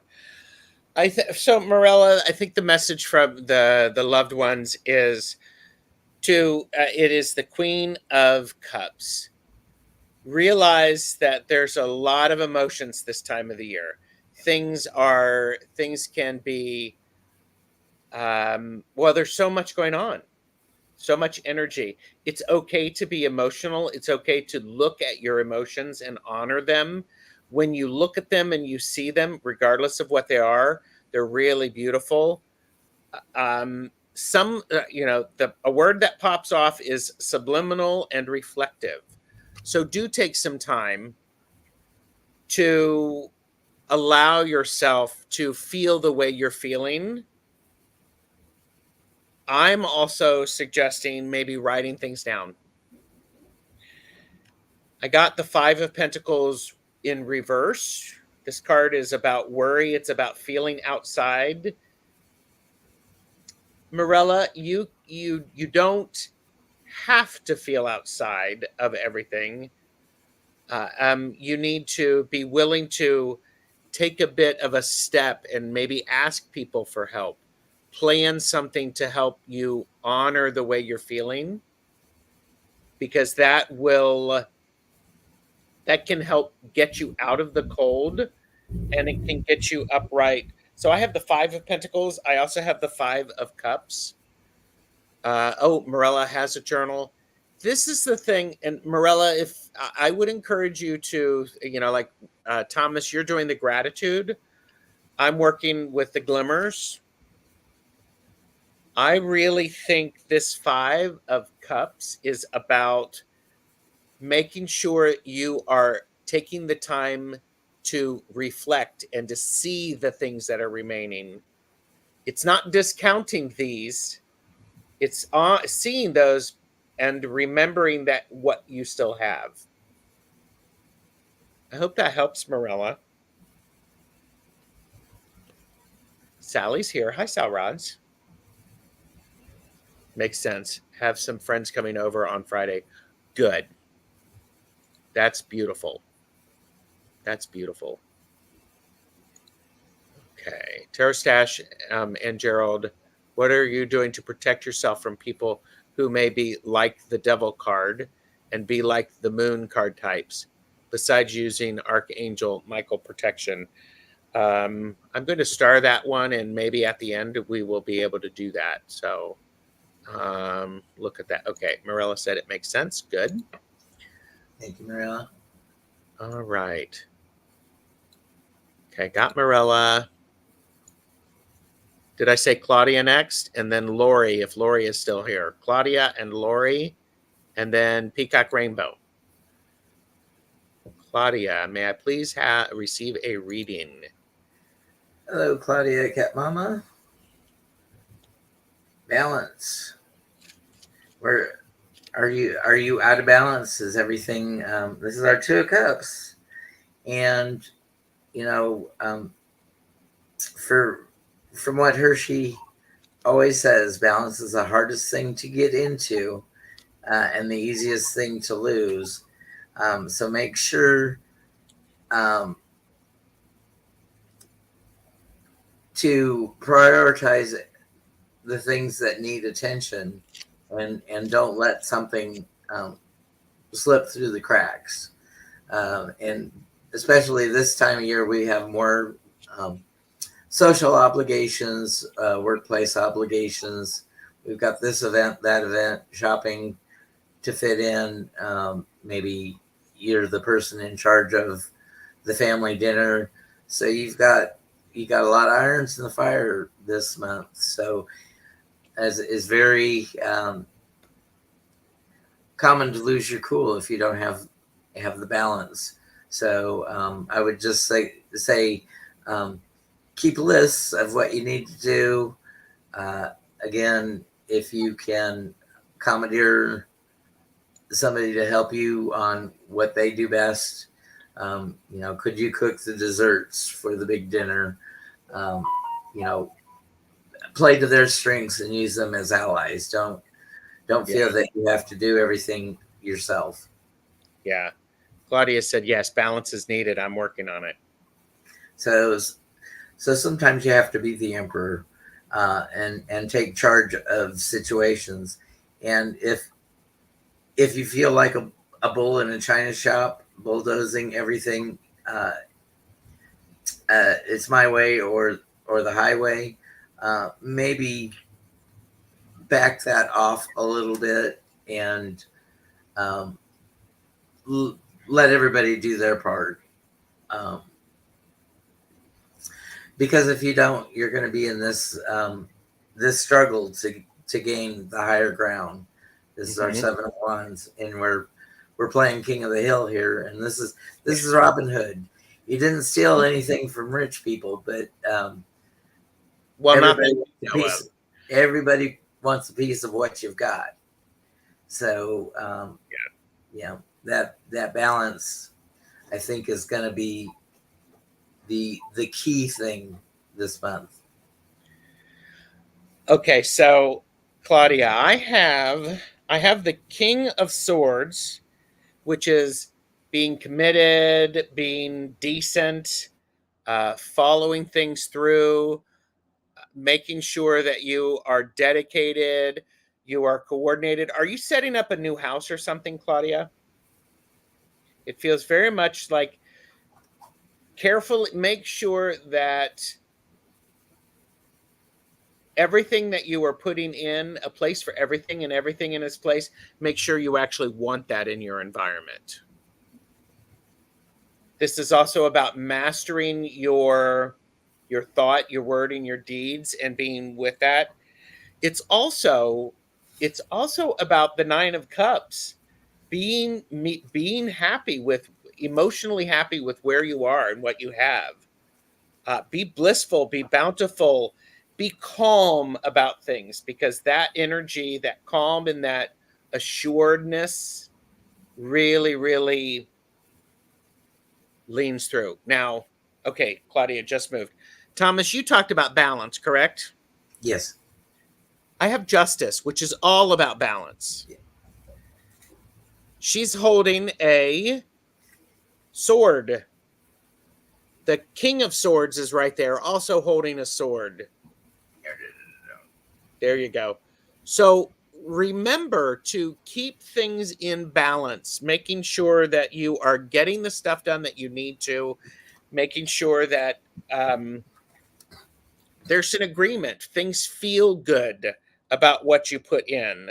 A: So Morella, I think the message from the loved ones is it is the Queen of Cups. Realize that there's a lot of emotions this time of the year. Things can be there's so much going on, so much energy. It's okay to be emotional. It's okay to look at your emotions and honor them. When you look at them and you see them, regardless of what they are, they're really beautiful. A word that pops off is subliminal and reflective. So do take some time to allow yourself to feel the way you're feeling. I'm also suggesting maybe writing things down. I got the Five of Pentacles in reverse. This card is about worry. It's about feeling outside. Morella, you don't have to feel outside of everything. You need to be willing to take a bit of a step and maybe ask people for help. Plan something to help you honor the way you're feeling, because that can help get you out of the cold and it can get you upright. So I have the Five of Pentacles. I also have the Five of Cups. Morella has a journal. This is the thing. And Morella, if I would encourage you to, Thomas, you're doing the gratitude. I'm working with the glimmers. I really think this Five of Cups is about making sure you are taking the time to reflect and to see the things that are remaining. It's not discounting these. It's seeing those and remembering that what you still have. I hope that helps, Morella. Sally's here. Hi, Sal Rods. Makes sense. Have some friends coming over on Friday. Good. That's beautiful. That's beautiful. Okay. TarotStache and Gerald, what are you doing to protect yourself from people who may be like the Devil card and be like the Moon card types, besides using Archangel Michael protection. I'm going to star that one, and maybe at the end we will be able to do that. So look at that. Okay, Marilla said it makes sense. Good.
B: Thank you, Marilla.
A: All right. Okay, got Marilla. Did I say Claudia next? And then Lori, if Lori is still here. Claudia and Lori, and then Peacock Rainbow. Claudia, may I please receive a reading?
B: Hello, Claudia Cat Mama. Balance. Where are you? Are you out of balance? Is everything? This is our Two of Cups, and from what Hershey always says, balance is the hardest thing to get into, and the easiest thing to lose. So make sure to prioritize the things that need attention, and don't let something slip through the cracks. And especially this time of year, we have more social obligations, workplace obligations. We've got this event, that event, shopping to fit in. Maybe you're the person in charge of the family dinner, so you got a lot of irons in the fire this month. So as is very common to lose your cool if you don't have the balance. So I would just say keep lists of what you need to do. Again, if you can commandeer somebody to help you on what they do best, could you cook the desserts for the big dinner? Play to their strengths and use them as allies. Don't feel that you have to do everything yourself.
A: Yeah. Claudia said, yes, balance is needed. I'm working on it.
B: So sometimes you have to be the emperor and take charge of situations. And if you feel like a bull in a china shop, bulldozing everything, it's my way or the highway, maybe back that off a little bit and let everybody do their part. Because if you don't, you're going to be in this struggle to gain the higher ground. This is our Seven of Wands, and we're playing King of the Hill here, and this is Robin Hood. You didn't steal anything from rich people, but everybody wants a piece of what you've got. So that balance, I think, is going to be the key thing this month.
A: Okay, so Claudia, I have the King of Swords, which is being committed, being decent, following things through, making sure that you are dedicated, you are coordinated. Are you setting up a new house or something, Claudia? It feels very much like carefully make sure that everything that you are putting in, a place for everything and everything in its place, make sure you actually want that in your environment. This is also about mastering your thought, your wording, your deeds, and being with that. It's also about the Nine of Cups, being happy with, emotionally happy with where you are and what you have. Be blissful, be bountiful, be calm about things, because that energy, that calm and that assuredness really, really leans through. Now, okay, Claudia just moved. Thomas, you talked about balance, correct?
B: Yes.
A: I have Justice, which is all about balance.
B: Yeah.
A: She's holding a sword. The King of Swords is right there, also holding a sword. There you go. So remember to keep things in balance, making sure that you are getting the stuff done that you need to, making sure that there's an agreement, things feel good about what you put in.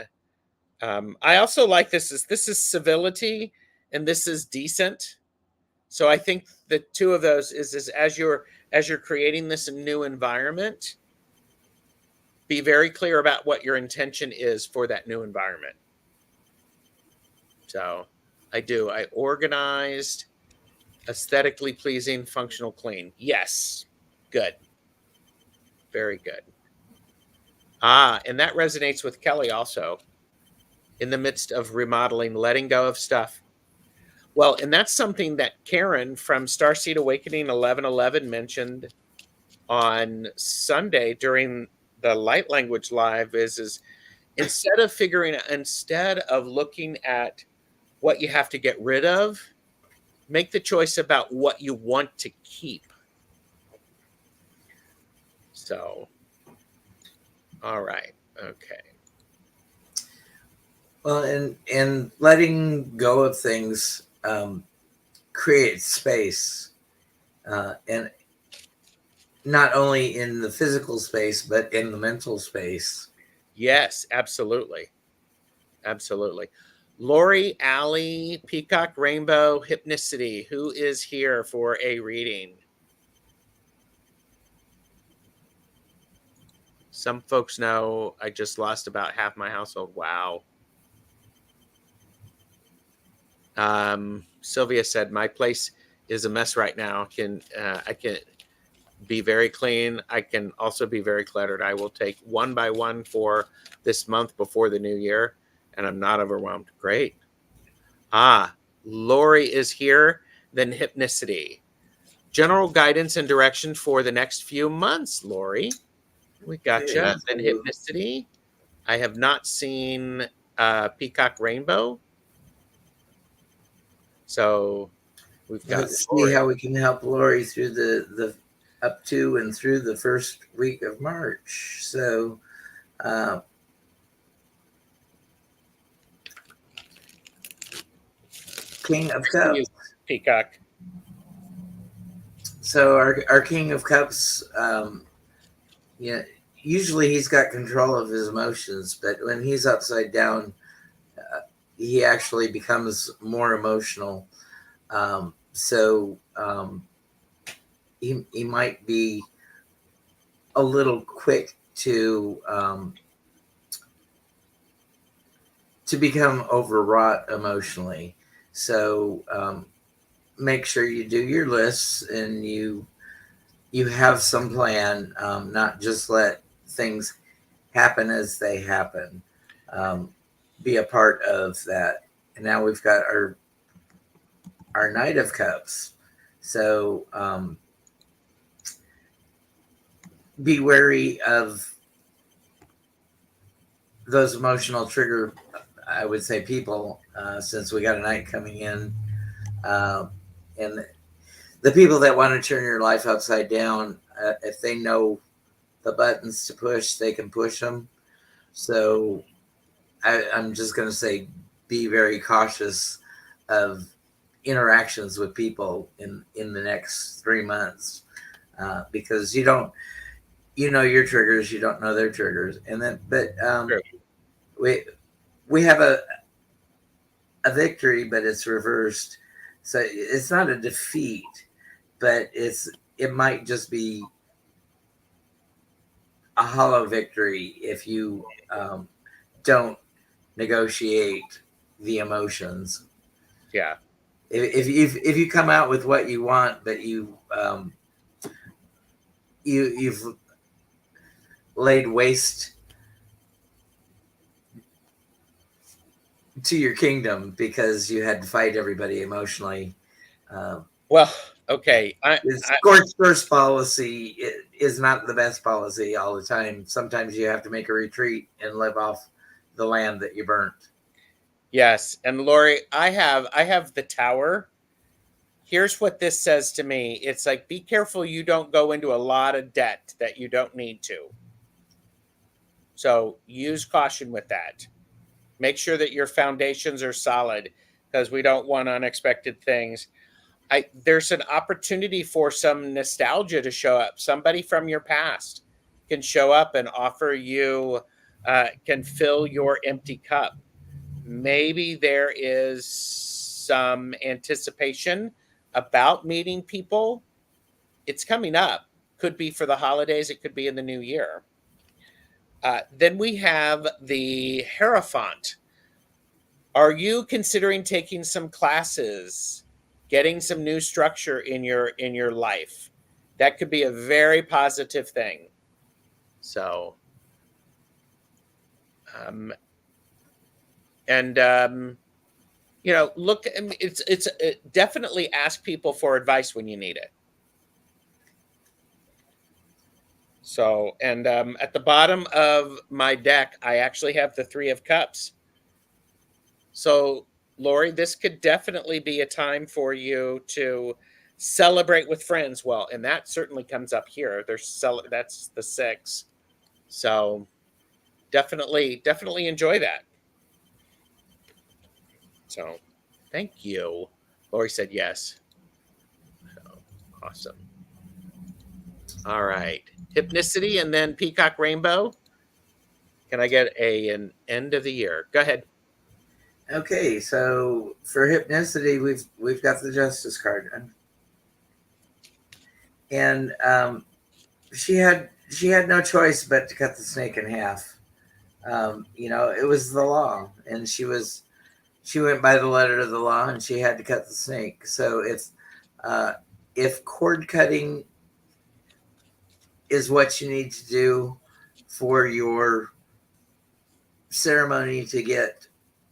A: I also like this is civility and this is decent. So I think the two of those is as you're creating this new environment, be very clear about what your intention is for that new environment. So I organized, aesthetically pleasing, functional, clean. Yes. Good. Very good. And that resonates with Kelly also. In the midst of remodeling, letting go of stuff. Well, and that's something that Karen from Starseed Awakening 1111 mentioned on Sunday during the Light Language Live is instead of looking at what you have to get rid of, make the choice about what you want to keep. So, all right. Okay.
B: Well, and letting go of things creates space, and not only in the physical space, but in the mental space.
A: Yes, absolutely. Absolutely. Lori, Allie, Peacock Rainbow, Hypnicity, who is here for a reading? Some folks know I just lost about half my household. Wow. Sylvia said, my place is a mess right now. I can be very clean. I can also be very cluttered. I will take one by one for this month before the new year, and I'm not overwhelmed. Great. Lori is here. Then Hypnicity. General guidance and direction for the next few months, Lori. We gotcha.
B: Okay.
A: Then Hypnicity. I have not seen Peacock Rainbow. So we've got
B: Let's
A: Lori.
B: see how we can help Lori through the up to and through the first week of March. So King of Cups.
A: Peacock.
B: So our King of Cups, usually he's got control of his emotions, but when he's upside down, he actually becomes more emotional. He might be a little quick to become overwrought emotionally. So make sure you do your lists and you have some plan, not just let things happen as they happen. Be a part of that. And now we've got our Knight of Cups. So be wary of those emotional trigger, I would say, people, since we got a Knight coming in. And the people that want to turn your life upside down, if they know the buttons to push, they can push them. So I'm just going to say, be very cautious of interactions with people in the next 3 months, because you know your triggers, you don't know their triggers. And then, but we have a victory, but it's reversed. So it's not a defeat, but it might just be a hollow victory if you don't negotiate the emotions.
A: Yeah.
B: If you come out with what you want, but you've laid waste to your kingdom because you had to fight everybody emotionally.
A: Well, okay.
B: Scorched earth policy is not the best policy all the time. Sometimes you have to make a retreat and live off the land that you burnt.
A: Yes, and Lori, I have the Tower. Here's what this says to me. It's like, be careful you don't go into a lot of debt that you don't need to. So use caution with that. Make sure that your foundations are solid, because we don't want unexpected things. There's an opportunity for some nostalgia to show up. Somebody from your past can show up and offer you, can fill your empty cup. Maybe there is some anticipation about meeting people. It's coming up. Could be for the holidays, it could be in the new year. Then we have the Hierophant. Are you considering taking some classes, getting some new structure in your life? That could be a very positive thing. So, and look, it's definitely ask people for advice when you need it. So, and at the bottom of my deck, I actually have the Three of Cups. So, Lori, this could definitely be a time for you to celebrate with friends. Well, and that certainly comes up here. That's the 6. So, definitely enjoy that. So, thank you. Lori said yes. So, awesome. All right. Hypnicity and then Peacock Rainbow. Can I get an end of the year? Go ahead.
B: Okay, so for Hypnicity, we've got the Justice card, and she had no choice but to cut the snake in half. It was the law, and she went by the letter of the law, and she had to cut the snake. So if cord cutting is what you need to do for your ceremony to get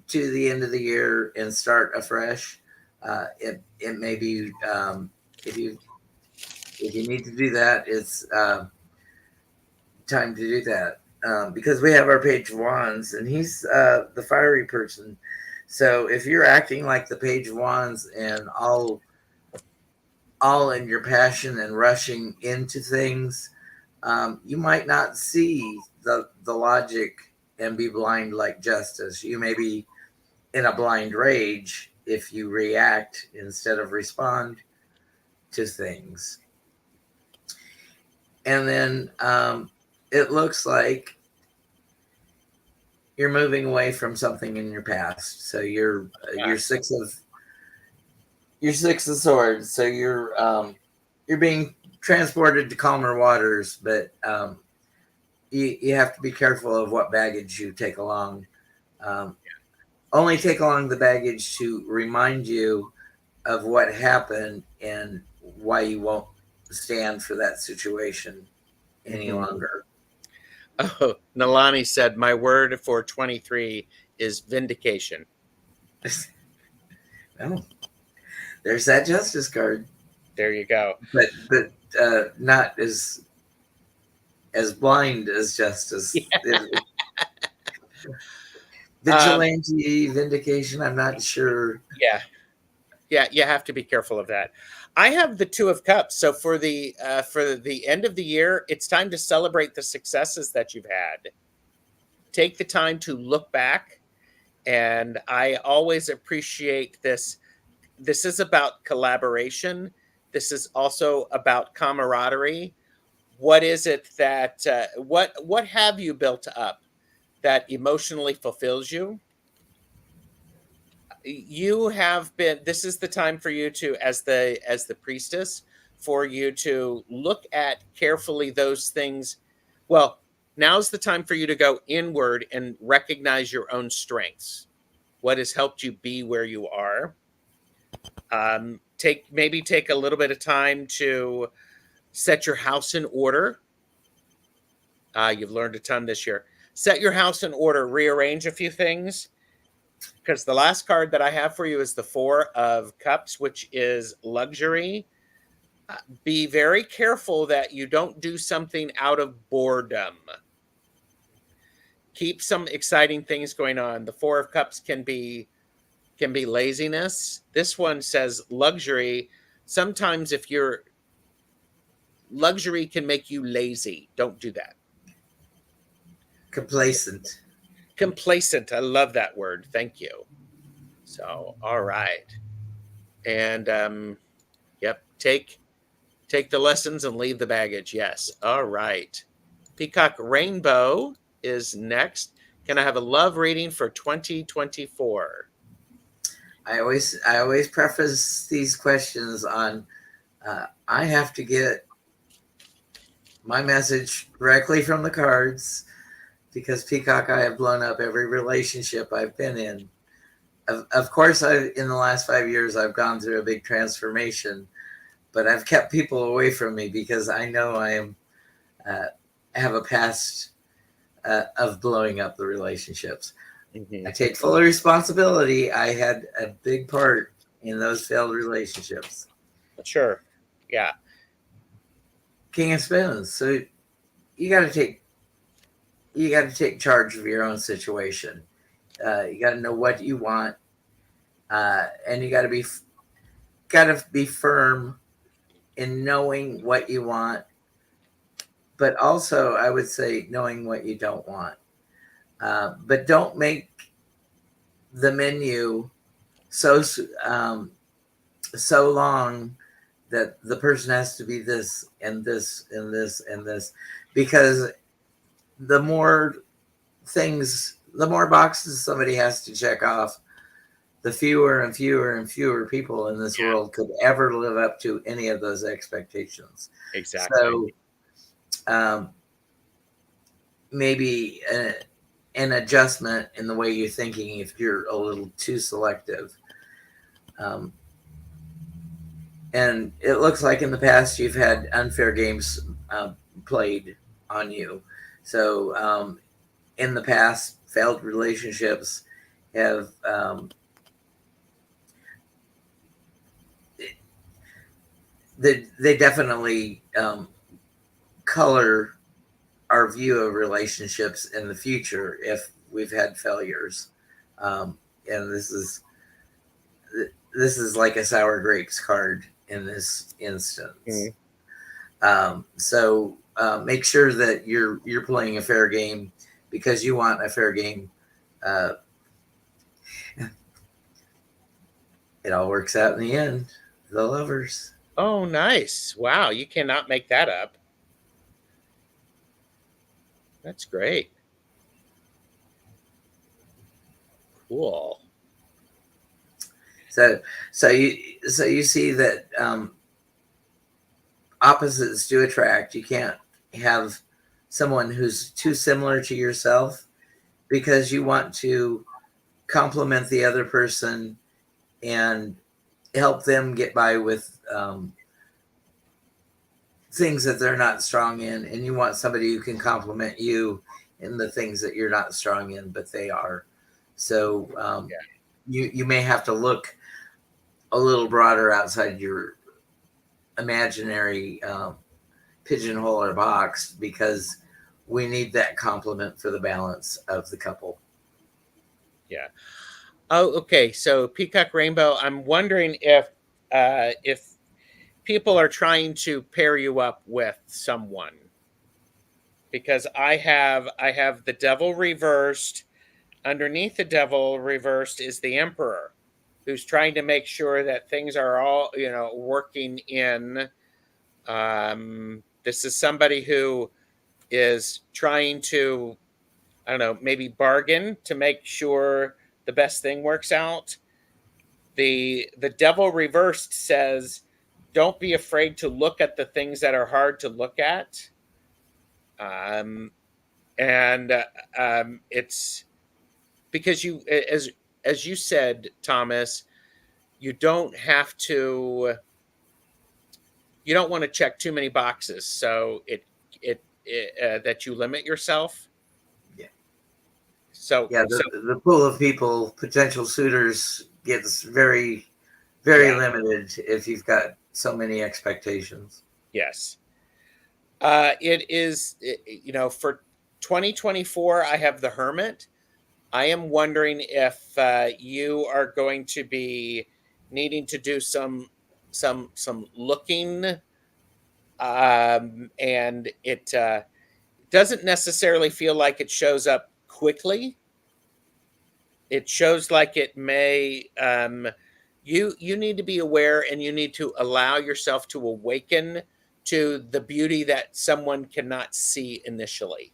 B: to the end of the year and start afresh, it may be, if you need to do that, it's time to do that, because we have our Page of Wands, and he's the fiery person. So if you're acting like the Page of Wands and all in your passion and rushing into things, you might not see the logic and be blind like Justice. You may be in a blind rage if you react instead of respond to things. And then it looks like you're moving away from something in your past. So you're 6 of Swords. So you're being transported to calmer waters, but you have to be careful of what baggage you take along. Only take along the baggage to remind you of what happened and why you won't stand for that situation any longer.
A: Oh, Nalani said, my word for 23 is vindication.
B: Well, there's that Justice card.
A: There you go.
B: But not as blind as Justice. Yeah. Vigilante, vindication, I'm not sure.
A: Yeah, you have to be careful of that. I have the Two of Cups. So for the end of the year, it's time to celebrate the successes that you've had. Take the time to look back, and I always appreciate this. This is about collaboration. This is also about camaraderie. What is it that what have you built up that emotionally fulfills you? You have been, this is the time for you to, as the priestess, for you to look at carefully those things. Well, now's the time for you to go inward and recognize your own strengths. What has helped you be where you are? Take a little bit of time to set your house in order. You've learned a ton this year. Set your house in order, rearrange a few things. Because the last card that I have for you is the Four of Cups, which is luxury. Be very careful that you don't do something out of boredom. Keep some exciting things going on. The Four of Cups can be laziness. This one says luxury. Sometimes luxury can make you lazy. Don't do that.
B: Complacent.
A: Complacent. I love that word. Thank you. So, all right. And yep, take the lessons and leave the baggage. Yes. All right. Peacock Rainbow is next. Can I have a love reading for 2024?
B: I always preface these questions on I have to get my message directly from the cards because Peacock, I have blown up every relationship I've been in. Of course, in the last 5 years, I've gone through a big transformation, but I've kept people away from me because I know I am have a past of blowing up the relationships.
A: Mm-hmm.
B: I take full responsibility. I had a big part in those failed relationships.
A: Sure. Yeah.
B: King of Spoons. So you got to take charge of your own situation. You got to know what you want, and you got to be firm in knowing what you want, but also I would say knowing what you don't want. But don't make the menu so so long that the person has to be this and this and this and this, because the more the more boxes somebody has to check off, the fewer and fewer and fewer people in this world could ever live up to any of those expectations.
A: Exactly.
B: So maybe an adjustment in the way you're thinking if you're a little too selective. And it looks like in the past you've had unfair games played on you. So in the past, failed relationships have they definitely color our view of relationships in the future if we've had failures. And this is like a sour grapes card in this instance. So make sure that you're playing a fair game because you want a fair game. It all works out in the end. The Lovers.
A: Oh, nice. Wow. You cannot make that up. That's great. Cool.
B: So you see that opposites do attract. You can't have someone who's too similar to yourself because you want to complement the other person and help them get by with things that they're not strong in, and you want somebody who can complement you in the things that you're not strong in, but they are. So you may have to look a little broader outside your imaginary pigeonhole or box because we need that complement for the balance of the couple.
A: Yeah. Oh, okay. So Peacock Rainbow, I'm wondering if people are trying to pair you up with someone, because I have the Devil reversed. Underneath the Devil reversed is the Emperor, who's trying to make sure that things are all working in. This is somebody who is trying to, I don't know, maybe bargain to make sure the best thing works out. The Devil reversed says, don't be afraid to look at the things that are hard to look at. It's because as you said, Thomas, you don't want to check too many boxes, so it that you limit yourself.
B: Yeah.
A: So
B: the pool of people, potential suitors, gets very, very limited if you've got so many expectations.
A: Yes. It is, for 2024, I have the Hermit. I am wondering if you are going to be needing to do some looking, and it doesn't necessarily feel like it shows up quickly, it shows like it may you need to be aware, and you need to allow yourself to awaken to the beauty that someone cannot see initially.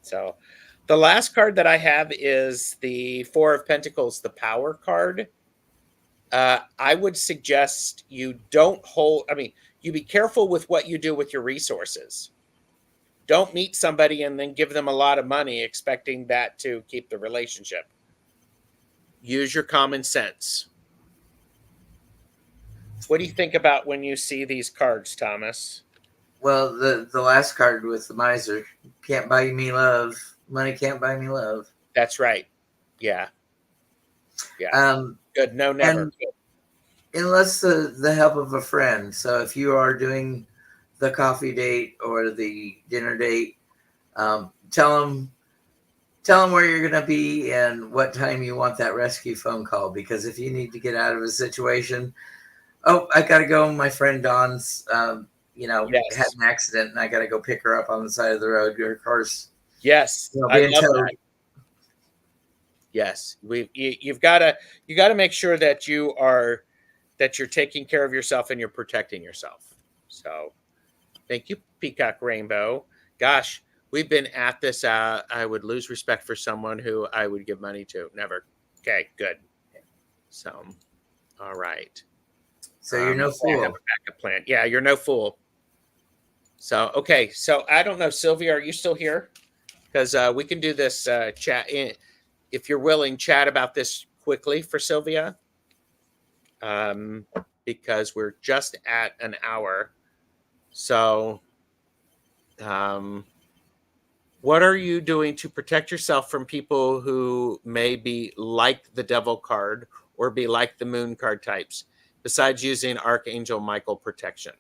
A: So the last card that I have is the Four of Pentacles, the Power card. I would suggest you don't hold, I mean, you be careful with what you do with your resources. Don't meet somebody and then give them a lot of money expecting that to keep the relationship. Use your common sense. What do you think about when you see these cards, Thomas?
B: Well, the last card with the miser, can't buy me love. Money can't buy me love.
A: That's right. Yeah. Good. No, never.
B: And unless the help of a friend. So if you are doing the coffee date or the dinner date, tell them where you're going to be and what time you want that rescue phone call. Because if you need to get out of a situation, oh, I got to go. My friend Dawn's,
A: Yes.
B: had an accident, and I got to go pick her up on the side of the road. Her car's,
A: Yes, I
B: being
A: love
B: towed.
A: that. Yes, you've got to make sure that you're taking care of yourself and you're protecting yourself. So, thank you, Peacock Rainbow. Gosh, we've been at this. I would lose respect for someone who I would give money to. Never. Okay, good. So, all right.
B: So you're no
A: I
B: fool.
A: have a backup plan. Yeah, you're no fool. So, okay. So I don't know, Sylvia, are you still here? Because we can do this chat if you're willing. Chat about this quickly for Sylvia, because we're just at an hour. So, what are you doing to protect yourself from people who may be like the Devil card or be like the Moon card types, besides using Archangel Michael protection?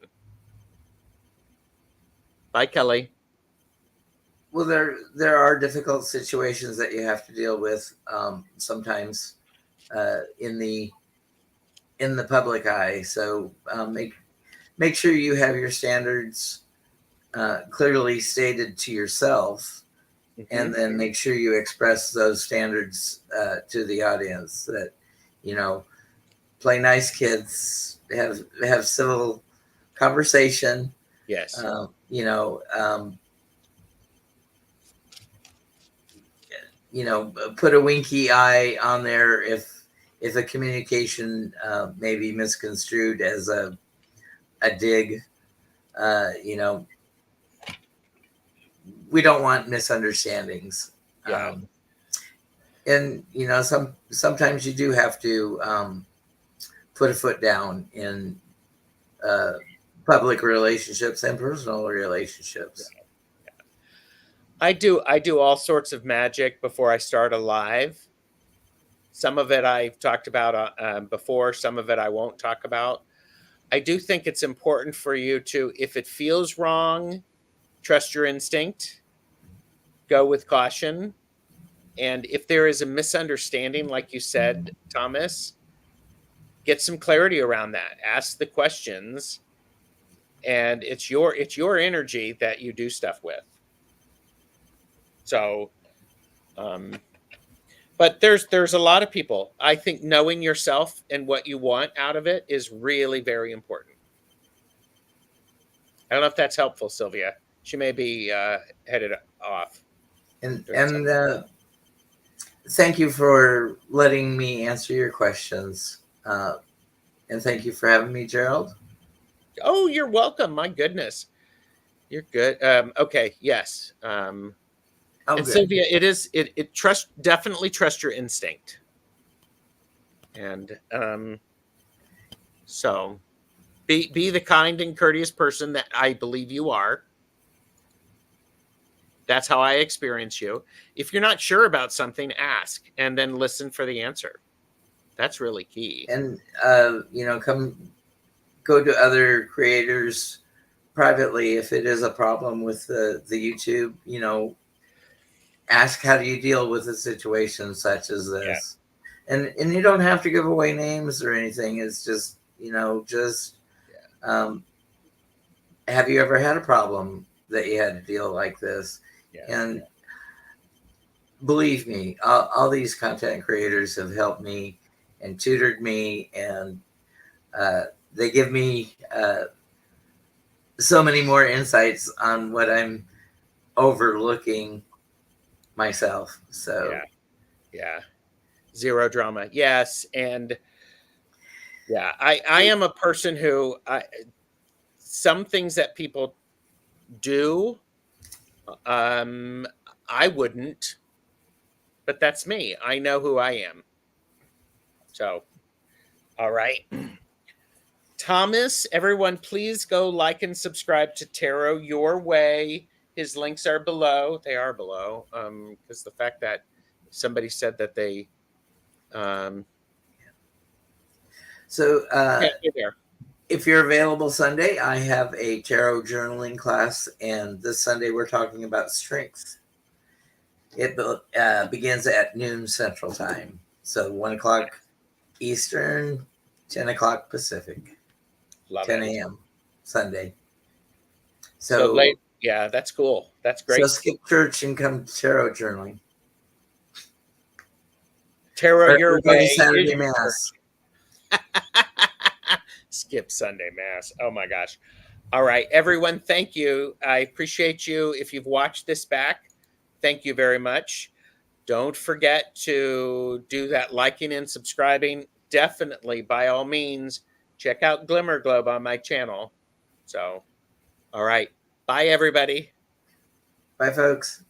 A: Bye, Kelly.
B: Well, there are difficult situations that you have to deal with sometimes in the public eye. So make sure you have your standards clearly stated to yourself, and then make sure you express those standards to the audience. That play nice, kids. Have civil conversation.
A: Yes.
B: Put a winky eye on there if a communication may be misconstrued as a dig. We don't want misunderstandings.
A: Yeah.
B: And sometimes you do have to put a foot down in public relationships and personal relationships.
A: I do all sorts of magic before I start a live. Some of it I've talked about before, some of it I won't talk about. I do think it's important for you to, if it feels wrong, trust your instinct, go with caution. And if there is a misunderstanding, like you said, Thomas, get some clarity around that. Ask the questions, and it's your energy that you do stuff with. So, but there's a lot of people. I think knowing yourself and what you want out of it is really very important. I don't know if that's helpful, Sylvia. She may be headed off.
B: And thank you for letting me answer your questions. And thank you for having me, Gerald.
A: Oh, you're welcome. My goodness. You're good. Okay. Yes. And
B: good.
A: Sylvia, definitely trust your instinct. And so be the kind and courteous person that I believe you are. That's how I experience you. If you're not sure about something, ask and then listen for the answer. That's really key.
B: And go to other creators privately if it is a problem with the YouTube. Ask, how do you deal with a situation such as this? Yeah. And you don't have to give away names or anything. It's just have you ever had a problem that you had to deal like this? Yeah. And believe me, all these content creators have helped me and tutored me, and they give me so many more insights on what I'm overlooking myself. So
A: Yeah. Yeah. Zero drama. Yes. And yeah, I am a person who some things that people do, um, I wouldn't, but that's me. I know who I am. So, all right. Thomas, everyone, please go like and subscribe to Tarot Your Way. His links are below. They are below. Because the fact that somebody said that they
B: so
A: can't be there.
B: if you're available Sunday, I have a tarot journaling class, and this Sunday we're talking about strength. It begins at noon Central Time, so 1 o'clock Eastern, 10 o'clock Pacific,
A: Love
B: 10
A: it.
B: a.m. Sunday.
A: So
B: So
A: late. Yeah, that's cool. That's
B: so
A: great.
B: skip church and come tarot journaling,
A: Tarot
B: or
A: Your
B: go to
A: Way is
B: Saturday
A: your
B: Mass.
A: church. Skip Sunday Mass. Oh my gosh. All right, everyone, thank you. I appreciate you. If you've watched this back, thank you very much. Don't forget to do that liking and subscribing. Definitely, by all means, check out Glimmer Globe on my channel. So, all right. Bye, everybody.
B: Bye, folks.